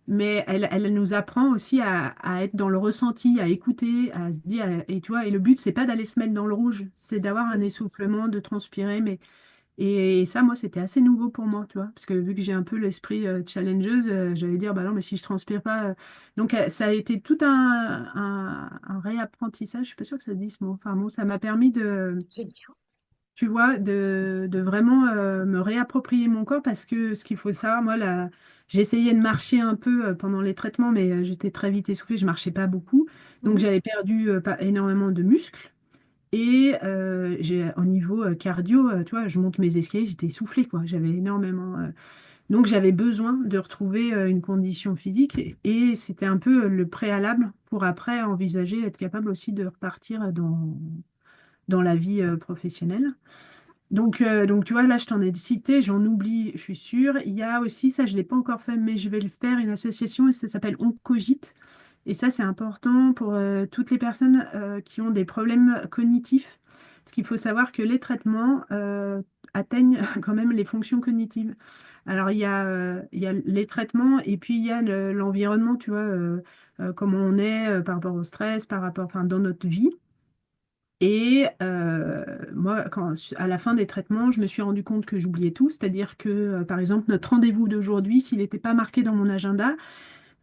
mais elle nous apprend aussi à être dans le ressenti, à écouter, à se dire, et tu vois, et le but, c'est pas d'aller se mettre dans le rouge, c'est d'avoir un essoufflement, de transpirer, et ça, moi, c'était assez nouveau pour moi, tu vois, parce que vu que j'ai un peu l'esprit challengeuse, j'allais dire, bah non, mais si je transpire pas, donc ça a été tout un réapprentissage, je suis pas sûre que ça se dit ce mot, enfin bon, ça m'a permis de C'est bien. tu vois, de vraiment me réapproprier mon corps parce que ce qu'il faut savoir, moi, là, j'essayais de marcher un peu pendant les traitements, mais j'étais très vite essoufflée, je marchais pas beaucoup. Donc Mhm. j'avais perdu pas énormément de muscles. Et au niveau cardio, tu vois, je monte mes escaliers, j'étais essoufflée, quoi. J'avais énormément. Donc j'avais besoin de retrouver une condition physique et c'était un peu le préalable pour après envisager être capable aussi de repartir dans la vie professionnelle. Donc, tu vois, là, je t'en ai cité, j'en oublie, je suis sûre. Il y a aussi, ça, je ne l'ai pas encore fait, mais je vais le faire, une association, et ça s'appelle On Cogite. Et ça, c'est important pour toutes les personnes qui ont des problèmes cognitifs. Parce qu'il faut savoir que les traitements atteignent quand même les fonctions cognitives. Alors, il y a les traitements et puis il y a l'environnement, tu vois, comment on est par rapport au stress, par rapport, enfin, dans notre vie. Et moi, à la fin des traitements, je me suis rendu compte que j'oubliais tout. C'est-à-dire que, par exemple, notre rendez-vous d'aujourd'hui, s'il n'était pas marqué dans mon agenda,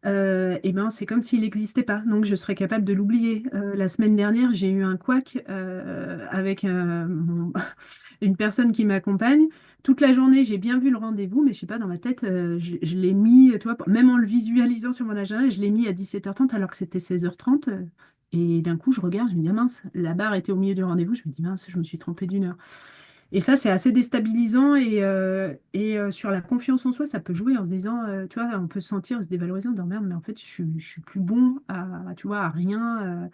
eh ben, c'est comme s'il n'existait pas. Donc, je serais capable de l'oublier. La semaine dernière, j'ai eu un couac avec une personne qui m'accompagne. Toute la journée, j'ai bien vu le rendez-vous, mais je sais pas, dans ma tête, je l'ai mis, tu vois, même en le visualisant sur mon agenda, je l'ai mis à 17h30 alors que c'était 16h30. Et d'un coup, je regarde, je me dis, ah mince, la barre était au milieu du rendez-vous. Je me dis, mince, je me suis trompée d'une heure. Et ça, c'est assez déstabilisant et sur la confiance en soi, ça peut jouer en se disant, tu vois, on peut se sentir, se dévaloriser, en disant, merde, mais en fait, je suis plus bon tu vois, à rien.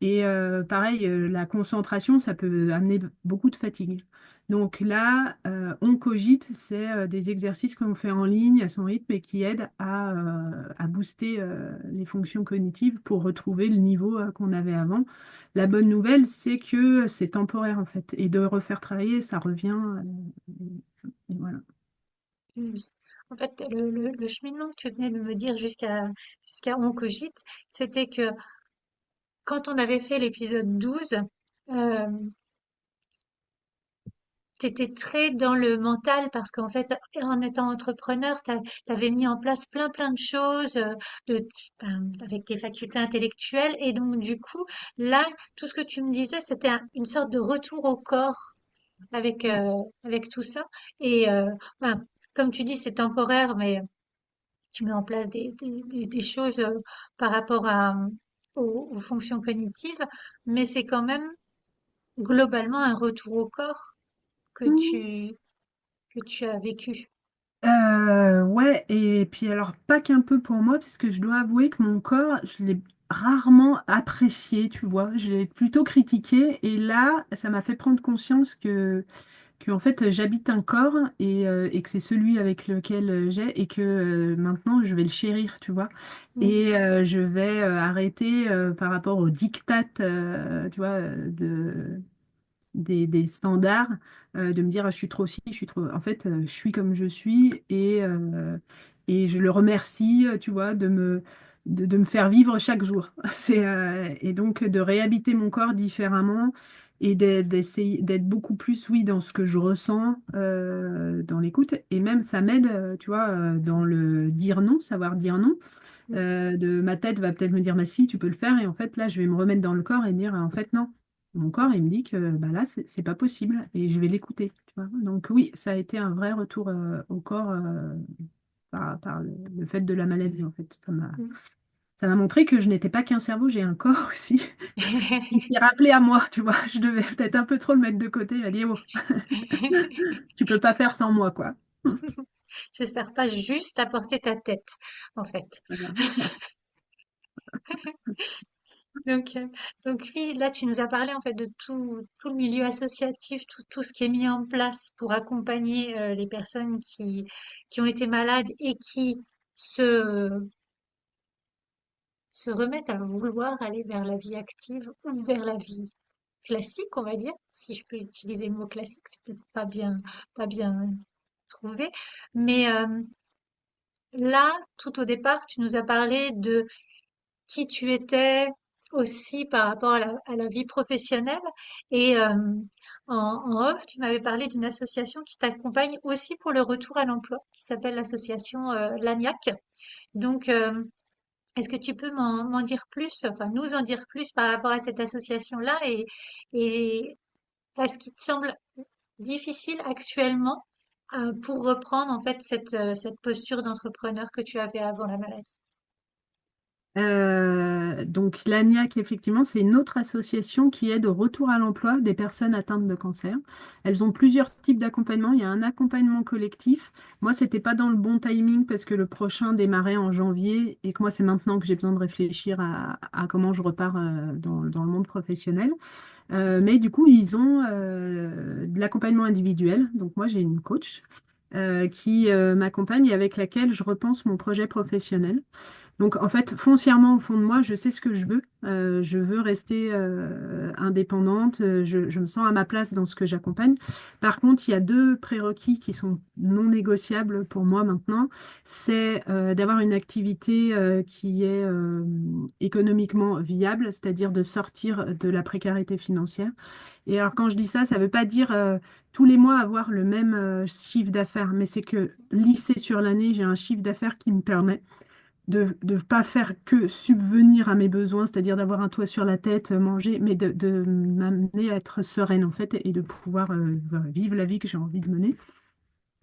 Et pareil, la concentration, ça peut amener beaucoup de fatigue. Donc là, on cogite, c'est des exercices qu'on fait en ligne à son rythme et qui aident à booster les fonctions cognitives pour retrouver le niveau qu'on avait avant. La bonne nouvelle, c'est que c'est temporaire en fait. Et de refaire travailler, ça revient. Et voilà. Oui, oui. En fait, le cheminement que tu venais de me dire jusqu'à On Cogite, c'était que quand on avait fait l'épisode 12, euh, t'étais très dans le mental parce qu'en fait, en étant entrepreneur, t'avais mis en place plein de choses avec tes facultés intellectuelles. Et donc, du coup, là, tout ce que tu me disais, c'était une sorte de retour au corps avec tout ça. Et ben, comme tu dis, c'est temporaire, mais tu mets en place des choses par rapport aux fonctions cognitives, mais c'est quand même globalement un retour au corps que Mm. que tu as vécu. Ouais, et puis alors pas qu'un peu pour moi, parce que je dois avouer que mon corps, je l'ai rarement apprécié, tu vois, je l'ai plutôt critiqué, et là, ça m'a fait prendre conscience que en fait j'habite un corps et que c'est celui avec lequel j'ai et que maintenant je vais le chérir, tu vois. Mm. Et je vais arrêter par rapport aux diktats, tu vois, des standards, de me dire ah, je suis trop ci, je suis trop. En fait, je suis comme je suis et je le remercie, tu vois, de me faire vivre chaque jour. Et donc de réhabiter mon corps différemment et d'essayer d'être beaucoup plus, oui, dans ce que je ressens, dans l'écoute. Et même ça m'aide, tu vois, dans le dire non, savoir dire non. De ma tête va peut-être me dire, bah si, tu peux le faire. Et en fait, là, je vais me remettre dans le corps et me dire, en fait, non. Mon corps, il me dit que bah là, c'est pas possible et je vais l'écouter, tu vois. Donc oui, ça a été un vrai retour au corps par le fait de la maladie, en fait. Mm. Ça m'a montré que je n'étais pas qu'un cerveau, j'ai un corps aussi. Il s'est rappelé à moi, tu vois. Je devais peut-être un peu trop le mettre de côté. Il m'a dit, oh, tu peux pas faire sans moi, quoi. Je sers pas juste à porter ta tête, en fait. Voilà. Donc, euh, donc oui, là, tu nous as parlé en fait de tout le milieu associatif, tout ce qui est mis en place pour accompagner les personnes qui ont été malades et qui se, se remettent à vouloir aller vers la vie active ou vers la vie classique, on va dire. Si je peux utiliser le mot classique, c'est peut-être pas bien trouvé. Mais là, tout au départ, tu nous as parlé de qui tu étais aussi par rapport à la vie professionnelle. Et en off, tu m'avais parlé d'une association qui t'accompagne aussi pour le retour à l'emploi, qui s'appelle l'association Lagnac. Donc, est-ce que tu peux m'en dire plus, enfin nous en dire plus par rapport à cette association-là et à ce qui te semble difficile actuellement pour reprendre en fait cette posture d'entrepreneur que tu avais avant la maladie? Donc l'ANIAC, effectivement, c'est une autre association qui aide au retour à l'emploi des personnes atteintes de cancer. Elles ont plusieurs types d'accompagnement. Il y a un accompagnement collectif. Moi, c'était pas dans le bon timing parce que le prochain démarrait en janvier et que moi, c'est maintenant que j'ai besoin de réfléchir à comment je repars dans le monde professionnel. Mais du coup, ils ont de l'accompagnement individuel. Donc moi, j'ai une coach qui m'accompagne et avec laquelle je repense mon projet professionnel. Donc, en fait, foncièrement, au fond de moi, je sais ce que je veux. Je veux rester indépendante. Je me sens à ma place dans ce que j'accompagne. Par contre, il y a deux prérequis qui sont non négociables pour moi maintenant. C'est d'avoir une activité qui est économiquement viable, c'est-à-dire de sortir de la précarité financière. Et alors, quand je dis ça, ça ne veut pas dire tous les mois avoir le même chiffre d'affaires, mais c'est que lissé sur l'année, j'ai un chiffre d'affaires qui me permet de ne pas faire que subvenir à mes besoins, c'est-à-dire d'avoir un toit sur la tête, manger, mais de m'amener à être sereine en fait et de pouvoir voilà, vivre la vie que j'ai envie de mener.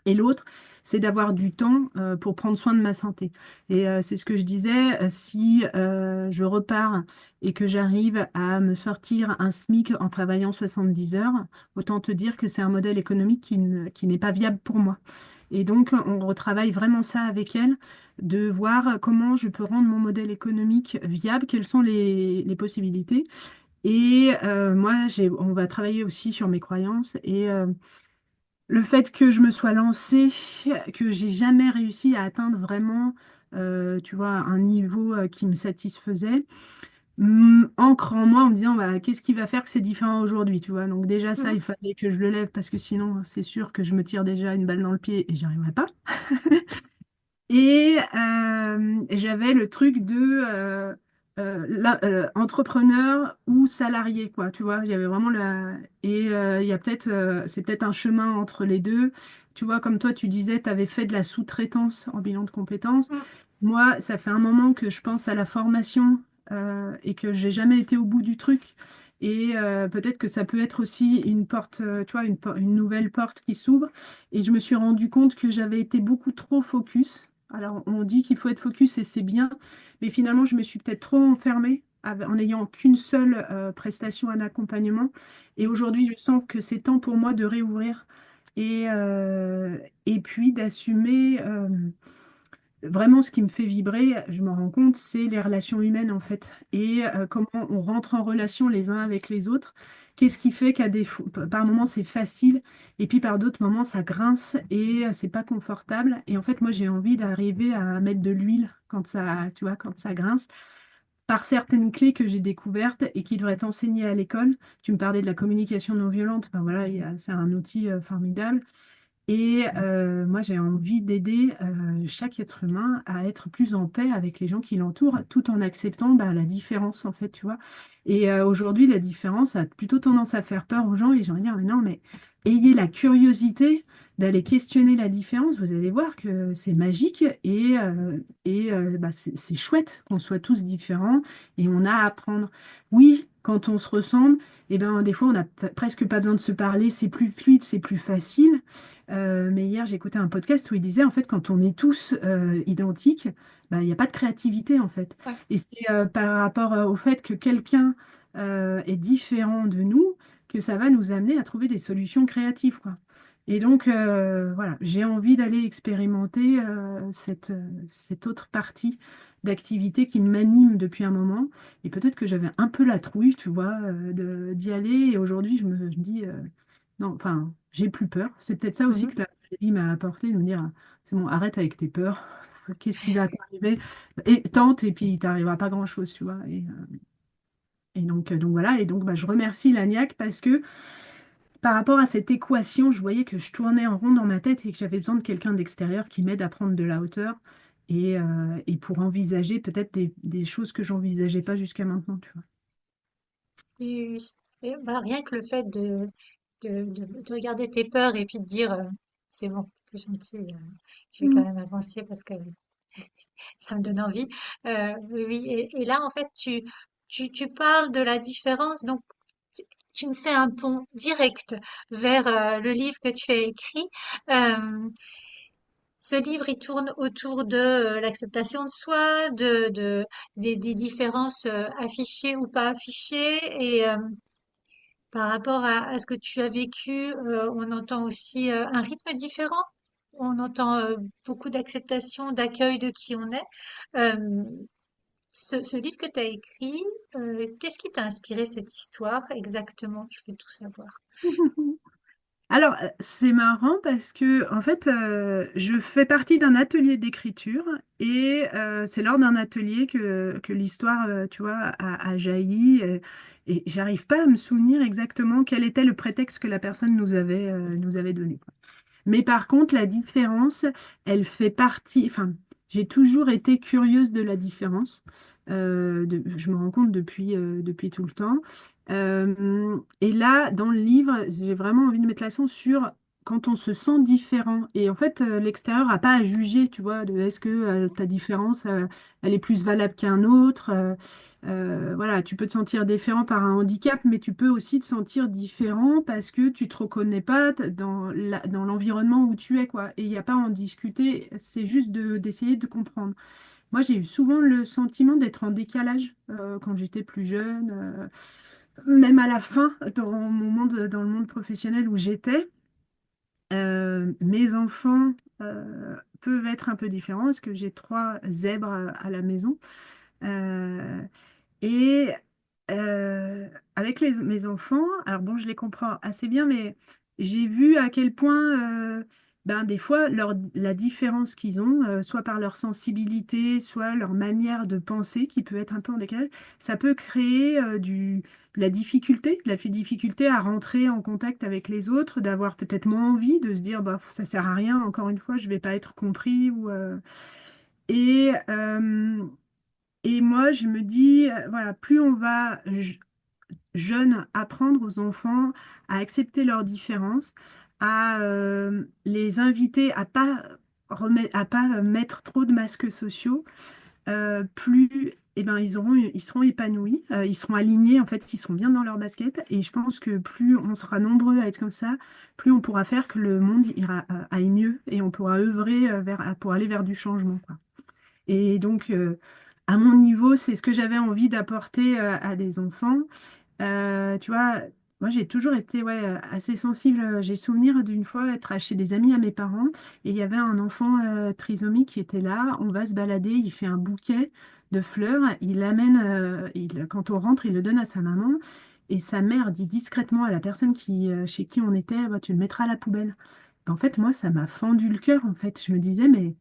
Et l'autre, c'est d'avoir du temps pour prendre soin de ma santé. Et c'est ce que je disais, si je repars et que j'arrive à me sortir un SMIC en travaillant 70 heures, autant te dire que c'est un modèle économique qui n'est pas viable pour moi. Et donc, on retravaille vraiment ça avec elle, de voir comment je peux rendre mon modèle économique viable, quelles sont les possibilités. Et moi, on va travailler aussi sur mes croyances et le fait que je me sois lancée, que j'ai jamais réussi à atteindre vraiment, tu vois, un niveau qui me satisfaisait, ancre en moi en me disant, bah, qu'est-ce qui va faire que c'est différent aujourd'hui, tu vois. Donc déjà ça, Mhm. il fallait que je le lève parce que sinon, c'est sûr que je me tire déjà une balle dans le pied et j'y arriverai pas. Et j'avais le truc de entrepreneur ou salarié, quoi, tu vois, il y avait vraiment il y a peut-être, c'est peut-être un chemin entre les deux. Tu vois, comme toi, tu disais, tu avais fait de la sous-traitance en bilan de compétences. Mm. Moi, ça fait un moment que je pense à la formation et que j'ai jamais été au bout du truc. Et peut-être que ça peut être aussi une porte, tu vois, une nouvelle porte qui s'ouvre. Et je me suis rendu compte que j'avais été beaucoup trop focus. Alors, on dit qu'il faut être focus et c'est bien, mais finalement, je me suis peut-être trop enfermée en n'ayant qu'une seule prestation, un accompagnement. Et aujourd'hui, je sens que c'est temps pour moi de réouvrir et puis d'assumer. Vraiment, ce qui me fait vibrer, je me rends compte, c'est les relations humaines en fait. Et comment on rentre en relation les uns avec les autres. Qu'est-ce qui fait par moments c'est facile et puis par d'autres moments ça grince et c'est pas confortable. Et en fait, moi j'ai envie d'arriver à mettre de l'huile quand ça, tu vois, quand ça grince, par certaines clés que j'ai découvertes et qui devraient être enseignées à l'école. Tu me parlais de la communication non violente, ben voilà, c'est un outil formidable. Et moi, j'ai envie d'aider chaque être humain à être plus en paix avec les gens qui l'entourent, tout en acceptant bah, la différence, en fait, tu vois. Et aujourd'hui, la différence a plutôt tendance à faire peur aux gens. Et j'ai envie de dire, mais non, mais ayez la curiosité d'aller questionner la différence. Vous allez voir que c'est magique bah, c'est chouette qu'on soit tous différents et on a à apprendre. Oui, quand on se ressemble, et ben, des fois, on n'a presque pas besoin de se parler, c'est plus fluide, c'est plus facile. Mais hier, j'ai écouté un podcast où il disait, en fait, quand on est tous identiques, bah, il n'y a pas de créativité, en fait. Ouais. Et c'est par rapport au fait que quelqu'un est différent de nous que ça va nous amener à trouver des solutions créatives, quoi. Et donc, voilà, j'ai envie d'aller expérimenter cette autre partie d'activité qui m'anime depuis un moment. Et peut-être que j'avais un peu la trouille, tu vois, d'y aller. Et aujourd'hui, je me dis, non, enfin, j'ai plus peur. C'est peut-être ça aussi Mhm. que la maladie m'a apporté, de me dire, c'est bon, arrête avec tes peurs. Qu'est-ce qui va t'arriver? Et tente, et puis il t'arrivera pas grand-chose, tu vois. Et donc voilà, et donc bah, je remercie l'ANIAC parce que par rapport à cette équation, je voyais que je tournais en rond dans ma tête et que j'avais besoin de quelqu'un d'extérieur qui m'aide à prendre de la hauteur et pour envisager peut-être des choses que j'envisageais pas jusqu'à maintenant, tu vois. Oui, oui, oui. Et, bah, rien que le fait de regarder tes peurs et puis de dire c'est bon, c'est gentil, je vais quand Mm. même avancer parce que ça me donne envie. Oui, oui. Et là, en fait, tu parles de la différence, donc tu, tu me fais un pont direct vers le livre que tu as écrit. Euh, Ce livre, il tourne autour de l'acceptation de soi, des différences affichées ou pas affichées. Et par rapport à ce que tu as vécu, on entend aussi un rythme différent. On entend beaucoup d'acceptation, d'accueil de qui on est. Euh, ce livre que tu as écrit, qu'est-ce qui t'a inspiré cette histoire exactement? Je veux tout savoir. Alors, c'est marrant parce que, en fait, je fais partie d'un atelier d'écriture et c'est lors d'un atelier que l'histoire, tu vois, a jailli. Et j'arrive pas à me souvenir exactement quel était le prétexte que la personne nous avait donné. Mais par contre, la différence, elle fait partie. Enfin, j'ai toujours été curieuse de la différence. Je me rends compte depuis tout le temps. Et là, dans le livre, j'ai vraiment envie de mettre l'accent sur quand on se sent différent. Et en fait, l'extérieur n'a pas à juger, tu vois, de est-ce que ta différence, elle est plus valable qu'un autre. Voilà, tu peux te sentir différent par un handicap, mais tu peux aussi te sentir différent parce que tu te reconnais pas dans l'environnement où tu es, quoi. Et il n'y a pas à en discuter, c'est juste d'essayer de comprendre. Moi, j'ai eu souvent le sentiment d'être en décalage quand j'étais plus jeune, même à la fin, dans le monde professionnel où j'étais. Mes enfants peuvent être un peu différents parce que j'ai trois zèbres à la maison. Euh, et avec mes enfants, alors bon, je les comprends assez bien, mais j'ai vu à quel point, ben, des fois, la différence qu'ils ont, soit par leur sensibilité, soit leur manière de penser, qui peut être un peu en décalage, ça peut créer de la difficulté, difficulté à rentrer en contact avec les autres, d'avoir peut-être moins envie, de se dire, bah, ça sert à rien, encore une fois, je vais pas être compris. Et moi, je me dis, voilà, plus on va jeunes apprendre aux enfants à accepter leurs différences, à les inviter à pas mettre trop de masques sociaux, plus eh ben, ils seront épanouis, ils seront alignés, en fait, ils seront bien dans leur basket. Et je pense que plus on sera nombreux à être comme ça, plus on pourra faire que le monde aille mieux et on pourra œuvrer pour aller vers du changement, quoi. Et donc, à mon niveau, c'est ce que j'avais envie d'apporter à des enfants. Tu vois, moi j'ai toujours été ouais, assez sensible. J'ai souvenir d'une fois être chez des amis à mes parents et il y avait un enfant trisomique qui était là. On va se balader, il fait un bouquet de fleurs, il l'amène, quand on rentre, il le donne à sa maman et sa mère dit discrètement à la personne chez qui on était, bah, tu le mettras à la poubelle. En fait, moi, ça m'a fendu le cœur. En fait, je me disais, mais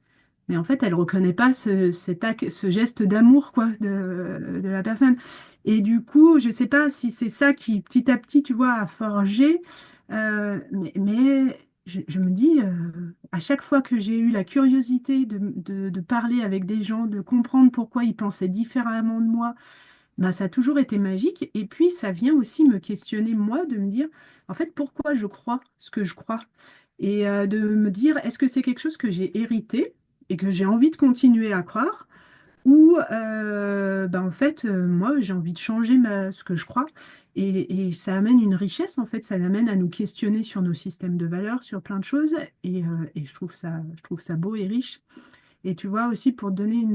en fait, elle reconnaît pas ce geste d'amour quoi, de la personne. Et du coup, je sais pas si c'est ça qui, petit à petit, tu vois, a forgé. Mais je me dis, à chaque fois que j'ai eu la curiosité de parler avec des gens, de comprendre pourquoi ils pensaient différemment de moi, bah, ça a toujours été magique. Et puis, ça vient aussi me questionner, moi, de me dire, en fait, pourquoi je crois ce que je crois? Et de me dire, est-ce que c'est quelque chose que j'ai hérité et que j'ai envie de continuer à croire? Ou, bah, en fait, moi, j'ai envie de changer ce que je crois. Et ça amène une richesse, en fait, ça amène à nous questionner sur nos systèmes de valeurs, sur plein de choses. Et je trouve ça beau et riche. Et tu vois, aussi, pour te donner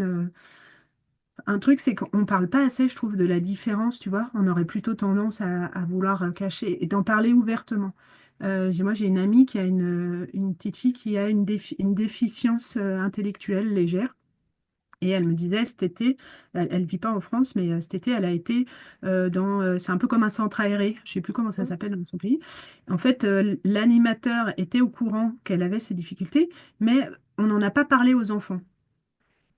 un truc, c'est qu'on ne parle pas assez, je trouve, de la différence, tu vois. On aurait plutôt tendance à vouloir cacher et d'en parler ouvertement. Moi, j'ai une amie qui a une petite fille qui a une déficience intellectuelle légère. Et elle me disait cet été, elle vit pas en France, mais cet été, elle a été c'est un peu comme un centre aéré, je sais plus comment ça s'appelle dans son pays. En fait, l'animateur était au courant qu'elle avait ces difficultés, mais on n'en a pas parlé aux enfants.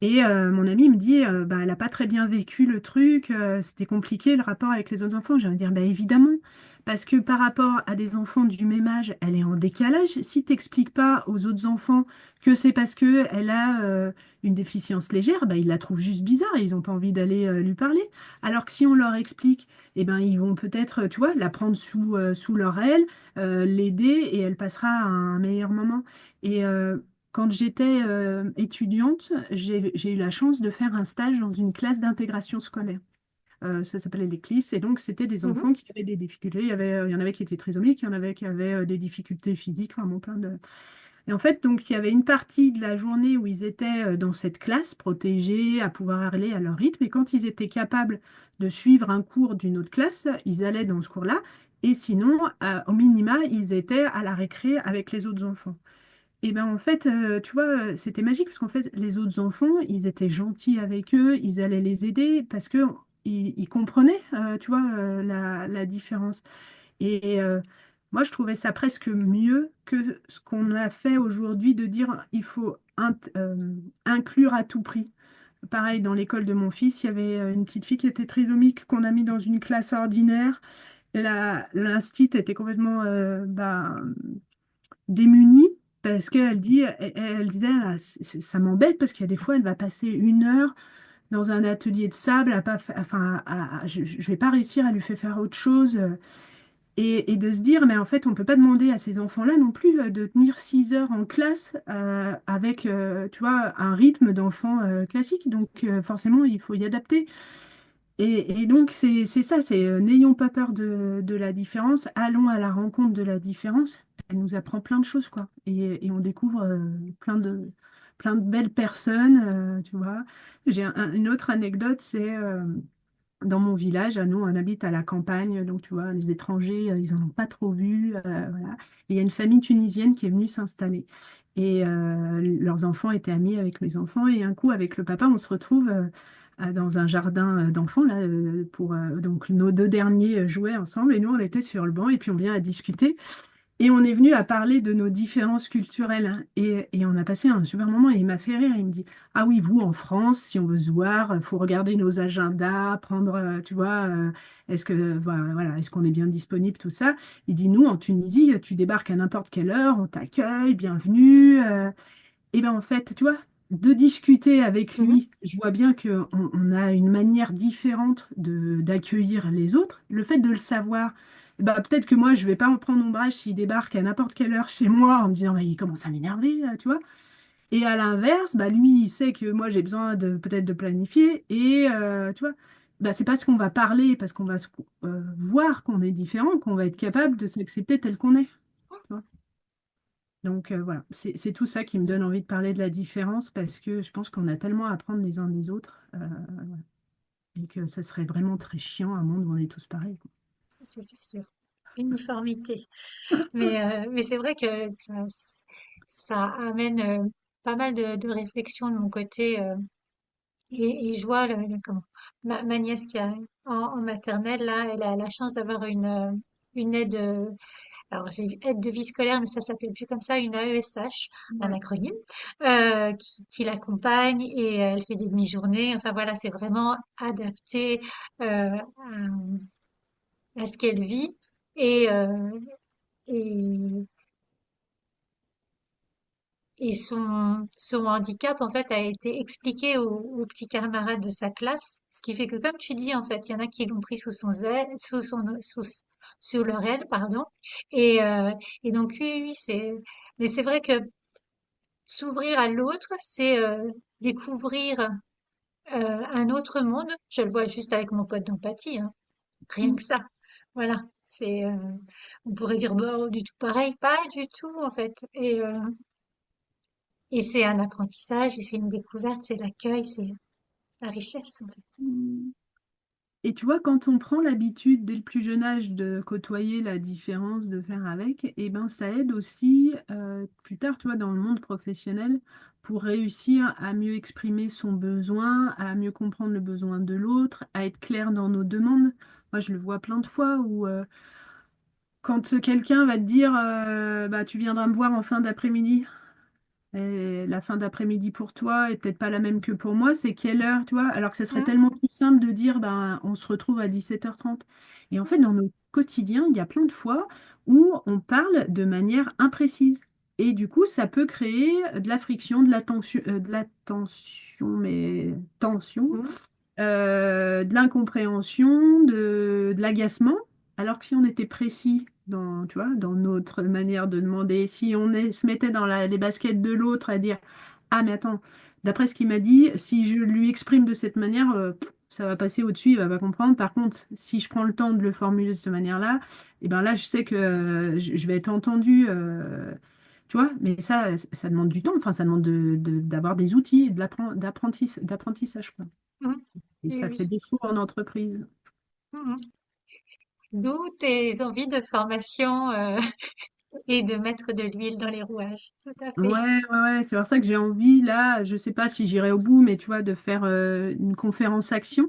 Et mon amie me dit, bah, elle n'a pas très bien vécu le truc, c'était compliqué le rapport avec les autres enfants. J'ai envie de dire, bah, évidemment, parce que par rapport à des enfants du même âge, elle est en décalage. Si tu n'expliques pas aux autres enfants que c'est parce qu'elle a une déficience légère, bah, ils la trouvent juste bizarre, ils n'ont pas envie d'aller lui parler. Alors que si on leur explique, eh ben, ils vont peut-être, tu vois, la prendre sous leur aile, l'aider et elle passera un meilleur moment. Et quand j'étais étudiante, j'ai eu la chance de faire un stage dans une classe d'intégration scolaire. Ça s'appelait les CLIS, et donc c'était des Mhm. enfants qui avaient des difficultés. Il y en avait qui étaient trisomiques, il y en avait qui avaient des difficultés physiques, vraiment plein de... Et en fait, donc, il y avait une partie de la journée où ils étaient dans cette classe, protégés, à pouvoir aller à leur rythme, et quand ils étaient capables de suivre un cours d'une autre classe, ils allaient dans ce cours-là, et sinon, au minima, ils étaient à la récré avec les autres enfants. Et ben en fait, tu vois, c'était magique parce qu'en fait, les autres enfants, ils étaient gentils avec eux, ils allaient les aider parce que ils comprenaient, tu vois, la différence. Et moi, je trouvais ça presque mieux que ce qu'on a fait aujourd'hui de dire il faut inclure à tout prix. Pareil, dans l'école de mon fils, il y avait une petite fille qui était trisomique qu'on a mis dans une classe ordinaire. Et l'instit était complètement démunie parce qu'elle elle disait, ah, ça m'embête parce qu'il y a des fois, elle va passer 1 heure dans un atelier de sable, à pas, enfin, je ne vais pas réussir à lui faire autre chose. Et de se dire, mais en fait, on ne peut pas demander à ces enfants-là non plus de tenir 6 heures en classe avec, tu vois, un rythme d'enfant classique. Donc, forcément, il faut y adapter. Et donc, c'est ça, c'est n'ayons pas peur de la différence, allons à la rencontre de la différence. Elle nous apprend plein de choses, quoi. Et on découvre plein de belles personnes, tu vois. J'ai une autre anecdote, c'est dans mon village, nous, on habite à la campagne, donc tu vois, les étrangers, ils n'en ont pas trop vu, voilà. Et il y a une famille tunisienne qui est venue s'installer. Et leurs enfants étaient amis avec mes enfants. Et un coup, avec le papa, on se retrouve dans un jardin d'enfants, là, donc nos deux derniers jouaient ensemble. Et nous, on était sur le banc, et puis on vient à discuter. Et on est venu à parler de nos différences culturelles, hein. Et on a passé un super moment et il m'a fait rire. Il me dit, ah oui, vous, en France, si on veut se voir, il faut regarder nos agendas, prendre, tu vois, est-ce que, voilà, est-ce qu'on est bien disponible, tout ça. Il dit, nous, en Tunisie, tu débarques à n'importe quelle heure, on t'accueille, bienvenue. Et bien, en fait, tu vois, de discuter avec Mhm. lui, je vois bien qu'on a une manière différente d'accueillir les autres. Le fait de le savoir, bah, peut-être que moi, je vais pas en prendre ombrage s'il débarque à n'importe quelle heure chez moi en me disant, bah, il commence à m'énerver, tu vois. Et à l'inverse, bah, lui, il sait que moi, j'ai besoin de peut-être de planifier. Et tu vois, bah, c'est parce qu'on va parler, parce qu'on va voir qu'on est différent, qu'on va être capable de s'accepter tel qu'on est. Tu vois. Donc voilà, c'est tout ça qui me donne envie de parler de la différence parce que je pense qu'on a tellement à apprendre les uns des autres et que ça serait vraiment très chiant un monde où on est tous pareils, quoi. C'est sûr. Uniformité. Mais c'est vrai que ça amène pas mal de réflexions de mon côté. Et je vois comment, ma nièce qui a en maternelle, là, elle a la chance d'avoir une aide. Alors, j'ai vu aide de vie scolaire, mais ça s'appelle plus comme ça, une AESH, un Ouais. acronyme, qui l'accompagne et elle fait des demi-journées. Enfin voilà, c'est vraiment adapté à ce qu'elle vit. Et, et, et son handicap, en fait, a été expliqué aux petits camarades de sa classe. Ce qui fait que, comme tu dis, en fait, il y en a qui l'ont pris sous son aile, sous leur aile, pardon. Et, euh, et donc, oui, oui, mais c'est vrai que s'ouvrir à l'autre, c'est découvrir un autre monde. Je le vois juste avec mon pote d'empathie, hein. Rien que ça. Voilà. On pourrait dire, bah, du tout pareil, pas du tout, en fait. Et c'est un apprentissage, et c'est une découverte, c'est l'accueil, c'est la richesse, en fait. Mm. Et tu vois, quand on prend l'habitude dès le plus jeune âge de côtoyer la différence, de faire avec, et ben ça aide aussi plus tard, tu vois, dans le monde professionnel, pour réussir à mieux exprimer son besoin, à mieux comprendre le besoin de l'autre, à être clair dans nos demandes. Moi, je le vois plein de fois où quand quelqu'un va te dire bah, tu viendras me voir en fin d'après-midi, et la fin d'après-midi pour toi est peut-être pas la même que pour moi, c'est quelle heure, tu vois? Alors que ce serait Mhm, tellement plus simple de dire ben, on se retrouve à 17h30. Et en fait, dans nos quotidiens, il y a plein de fois où on parle de manière imprécise. Et du coup, ça peut créer de la friction, de la tension, mais tension, mhm, de l'incompréhension, de l'agacement, alors que si on était précis dans, tu vois, dans notre manière de demander, si se mettait dans les baskets de l'autre à dire, ah mais attends, d'après ce qu'il m'a dit, si je lui exprime de cette manière, ça va passer au-dessus, il va pas comprendre. Par contre, si je prends le temps de le formuler de cette manière-là, et ben là, je sais que je vais être entendue. Tu vois, mais ça demande du temps, enfin, ça demande d'avoir des outils et d'apprentissage, quoi. mhm. Et Oui, ça fait oui. défaut en entreprise. Mhm. D'où tes envies de formation et de mettre de l'huile dans les rouages. Tout à Ouais, fait. ouais, ouais, c'est pour ça que j'ai envie, là, je sais pas si j'irai au bout, mais tu vois, de faire une conférence action.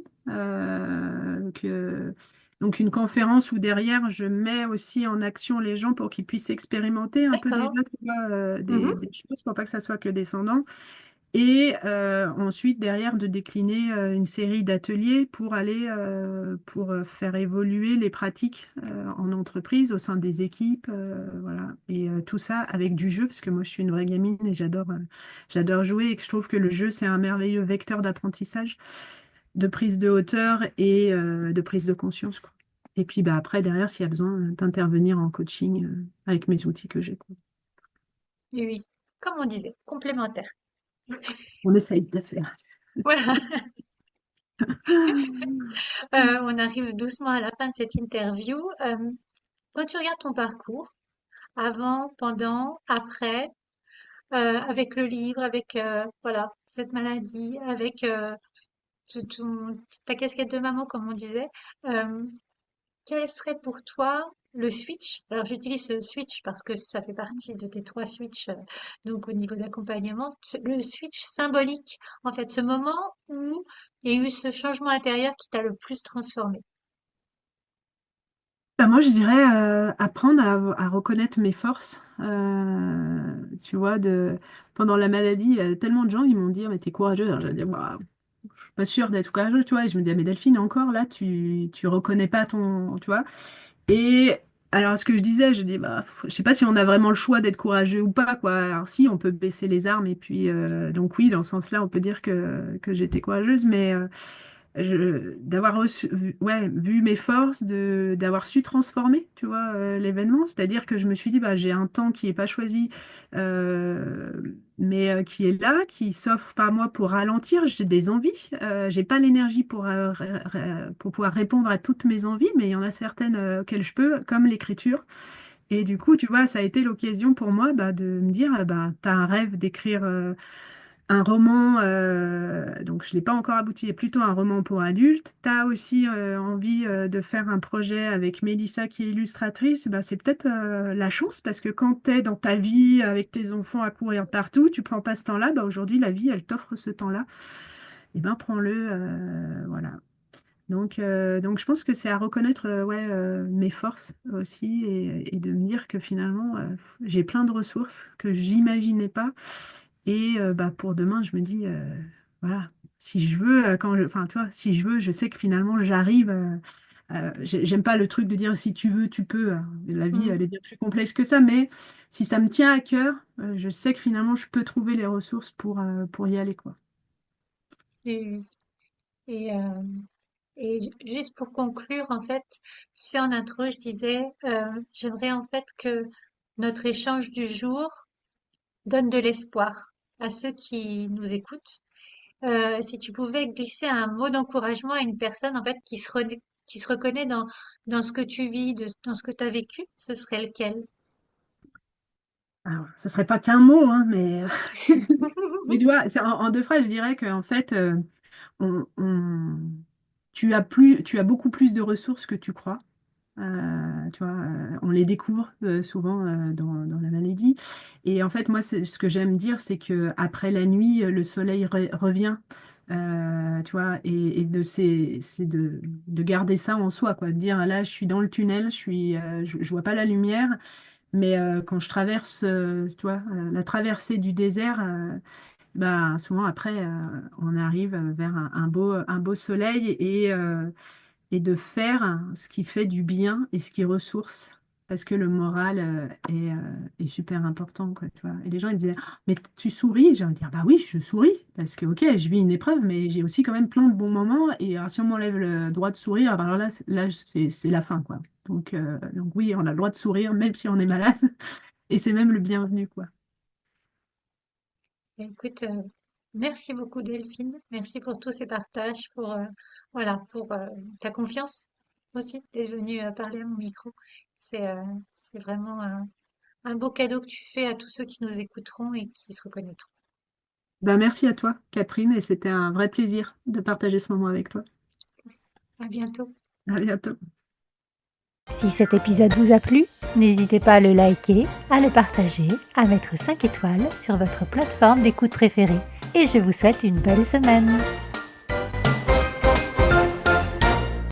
Donc une conférence où derrière, je mets aussi en action les gens pour qu'ils puissent expérimenter un peu déjà, D'accord. tu vois, Mhm. des choses pour pas que ça soit que descendant. Et ensuite, derrière, de décliner une série d'ateliers pour aller pour faire évoluer les pratiques en entreprise, au sein des équipes, voilà. Et tout ça avec du jeu, parce que moi, je suis une vraie gamine et j'adore jouer et que je trouve que le jeu, c'est un merveilleux vecteur d'apprentissage, de prise de hauteur et de prise de conscience, quoi. Et puis bah, après, derrière, s'il y a besoin d'intervenir en coaching avec mes outils que j'ai, quoi. Oui, oui. Comme on disait, complémentaire. On essaye de faire. Voilà. On arrive doucement à la fin de cette interview. Quand tu regardes ton parcours, avant, pendant, après, avec le livre, avec voilà, cette maladie, avec ta casquette de maman, comme on disait, euh, quel serait pour toi le switch? Alors j'utilise ce switch parce que ça fait partie de tes trois switches, donc au niveau d'accompagnement, le switch symbolique, en fait, ce moment où il y a eu ce changement intérieur qui t'a le plus transformé. Bah, moi, je dirais apprendre à reconnaître mes forces. Tu vois, pendant la maladie, il y a tellement de gens qui m'ont dit, ah, mais t'es courageuse. Alors, j'ai dit, bah, je suis pas sûre d'être courageuse, tu vois. Et je me dis, ah, mais Delphine, encore là, tu reconnais pas ton. Tu vois. Et Alors, ce que je disais, je dis, bah, je sais pas si on a vraiment le choix d'être courageux ou pas, quoi. Alors, si, on peut baisser les armes, et puis, donc oui, dans ce sens-là, on peut dire que j'étais courageuse, mais ouais, vu mes forces, d'avoir su transformer, tu vois, l'événement. C'est-à-dire que je me suis dit, bah, j'ai un temps qui n'est pas choisi, euh, mais qui est là, qui s'offre par moi pour ralentir. J'ai des envies. J'ai pas l'énergie pour pouvoir répondre à toutes mes envies, mais il y en a certaines auxquelles je peux, comme l'écriture. Et du coup, tu vois, ça a été l'occasion pour moi bah, de me dire, bah, tu as un rêve d'écrire un roman, donc je ne l'ai pas encore abouti, plutôt un roman pour adultes. Tu as aussi envie de faire un projet avec Mélissa qui est illustratrice, bah, c'est peut-être la chance parce que quand tu es dans ta vie avec tes enfants à courir partout, tu prends pas ce temps-là, bah, aujourd'hui la vie elle t'offre ce temps-là. Et ben prends-le, voilà. Donc je pense que c'est à reconnaître ouais, mes forces aussi et de me dire que finalement j'ai plein de ressources que j'imaginais pas et bah, pour demain, je me dis, voilà, si je veux, enfin, tu vois, si je veux, je sais que finalement, j'arrive. J'aime pas le truc de dire si tu veux, tu peux. La vie, Mm. elle est bien plus complexe que ça, mais si ça me tient à cœur, je sais que finalement, je peux trouver les ressources pour y aller, quoi. Oui, oui. Et, euh, juste pour conclure, en fait, tu sais, en intro, je disais, j'aimerais en fait que notre échange du jour donne de l'espoir à ceux qui nous écoutent. Si tu pouvais glisser un mot d'encouragement à une personne, en fait, qui se reconnaît dans ce que tu vis, dans ce que tu as vécu, ce serait lequel? Alors, ça serait pas qu'un mot, hein, mais, mais tu vois, en deux phrases, je dirais qu'en fait, on, on- tu as beaucoup plus de ressources que tu crois. Tu vois, on les découvre souvent dans la maladie. Et en fait, moi, ce que j'aime dire, c'est que après la nuit, le soleil revient. Tu vois, et c'est de garder ça en soi, quoi. De dire là, je suis dans le tunnel, je vois pas la lumière, mais quand je traverse, tu vois, la traversée du désert, bah, souvent après, on arrive vers un beau soleil et de faire ce qui fait du bien et ce qui ressource. Parce que le moral est super important, quoi, tu vois. Et les gens ils disaient, ah, mais tu souris? J'ai envie de dire, bah oui, je souris. Parce que, ok, je vis une épreuve, mais j'ai aussi quand même plein de bons moments. Et alors, si on m'enlève le droit de sourire, alors là, c'est la fin, quoi. Donc oui, on a le droit de sourire, même si on est malade. Et c'est même le bienvenu, quoi. Écoute, merci beaucoup Delphine. Merci pour tous ces partages, voilà, pour ta confiance aussi d'être venue parler à mon micro. C'est vraiment un beau cadeau que tu fais à tous ceux qui nous écouteront et qui se reconnaîtront. Ben, merci à toi, Catherine, et c'était un vrai plaisir de partager ce moment avec toi. À bientôt. À bientôt. Si cet épisode vous a plu, n'hésitez pas à le liker, à le partager, à mettre 5 étoiles sur votre plateforme d'écoute préférée. Et je vous souhaite une belle semaine.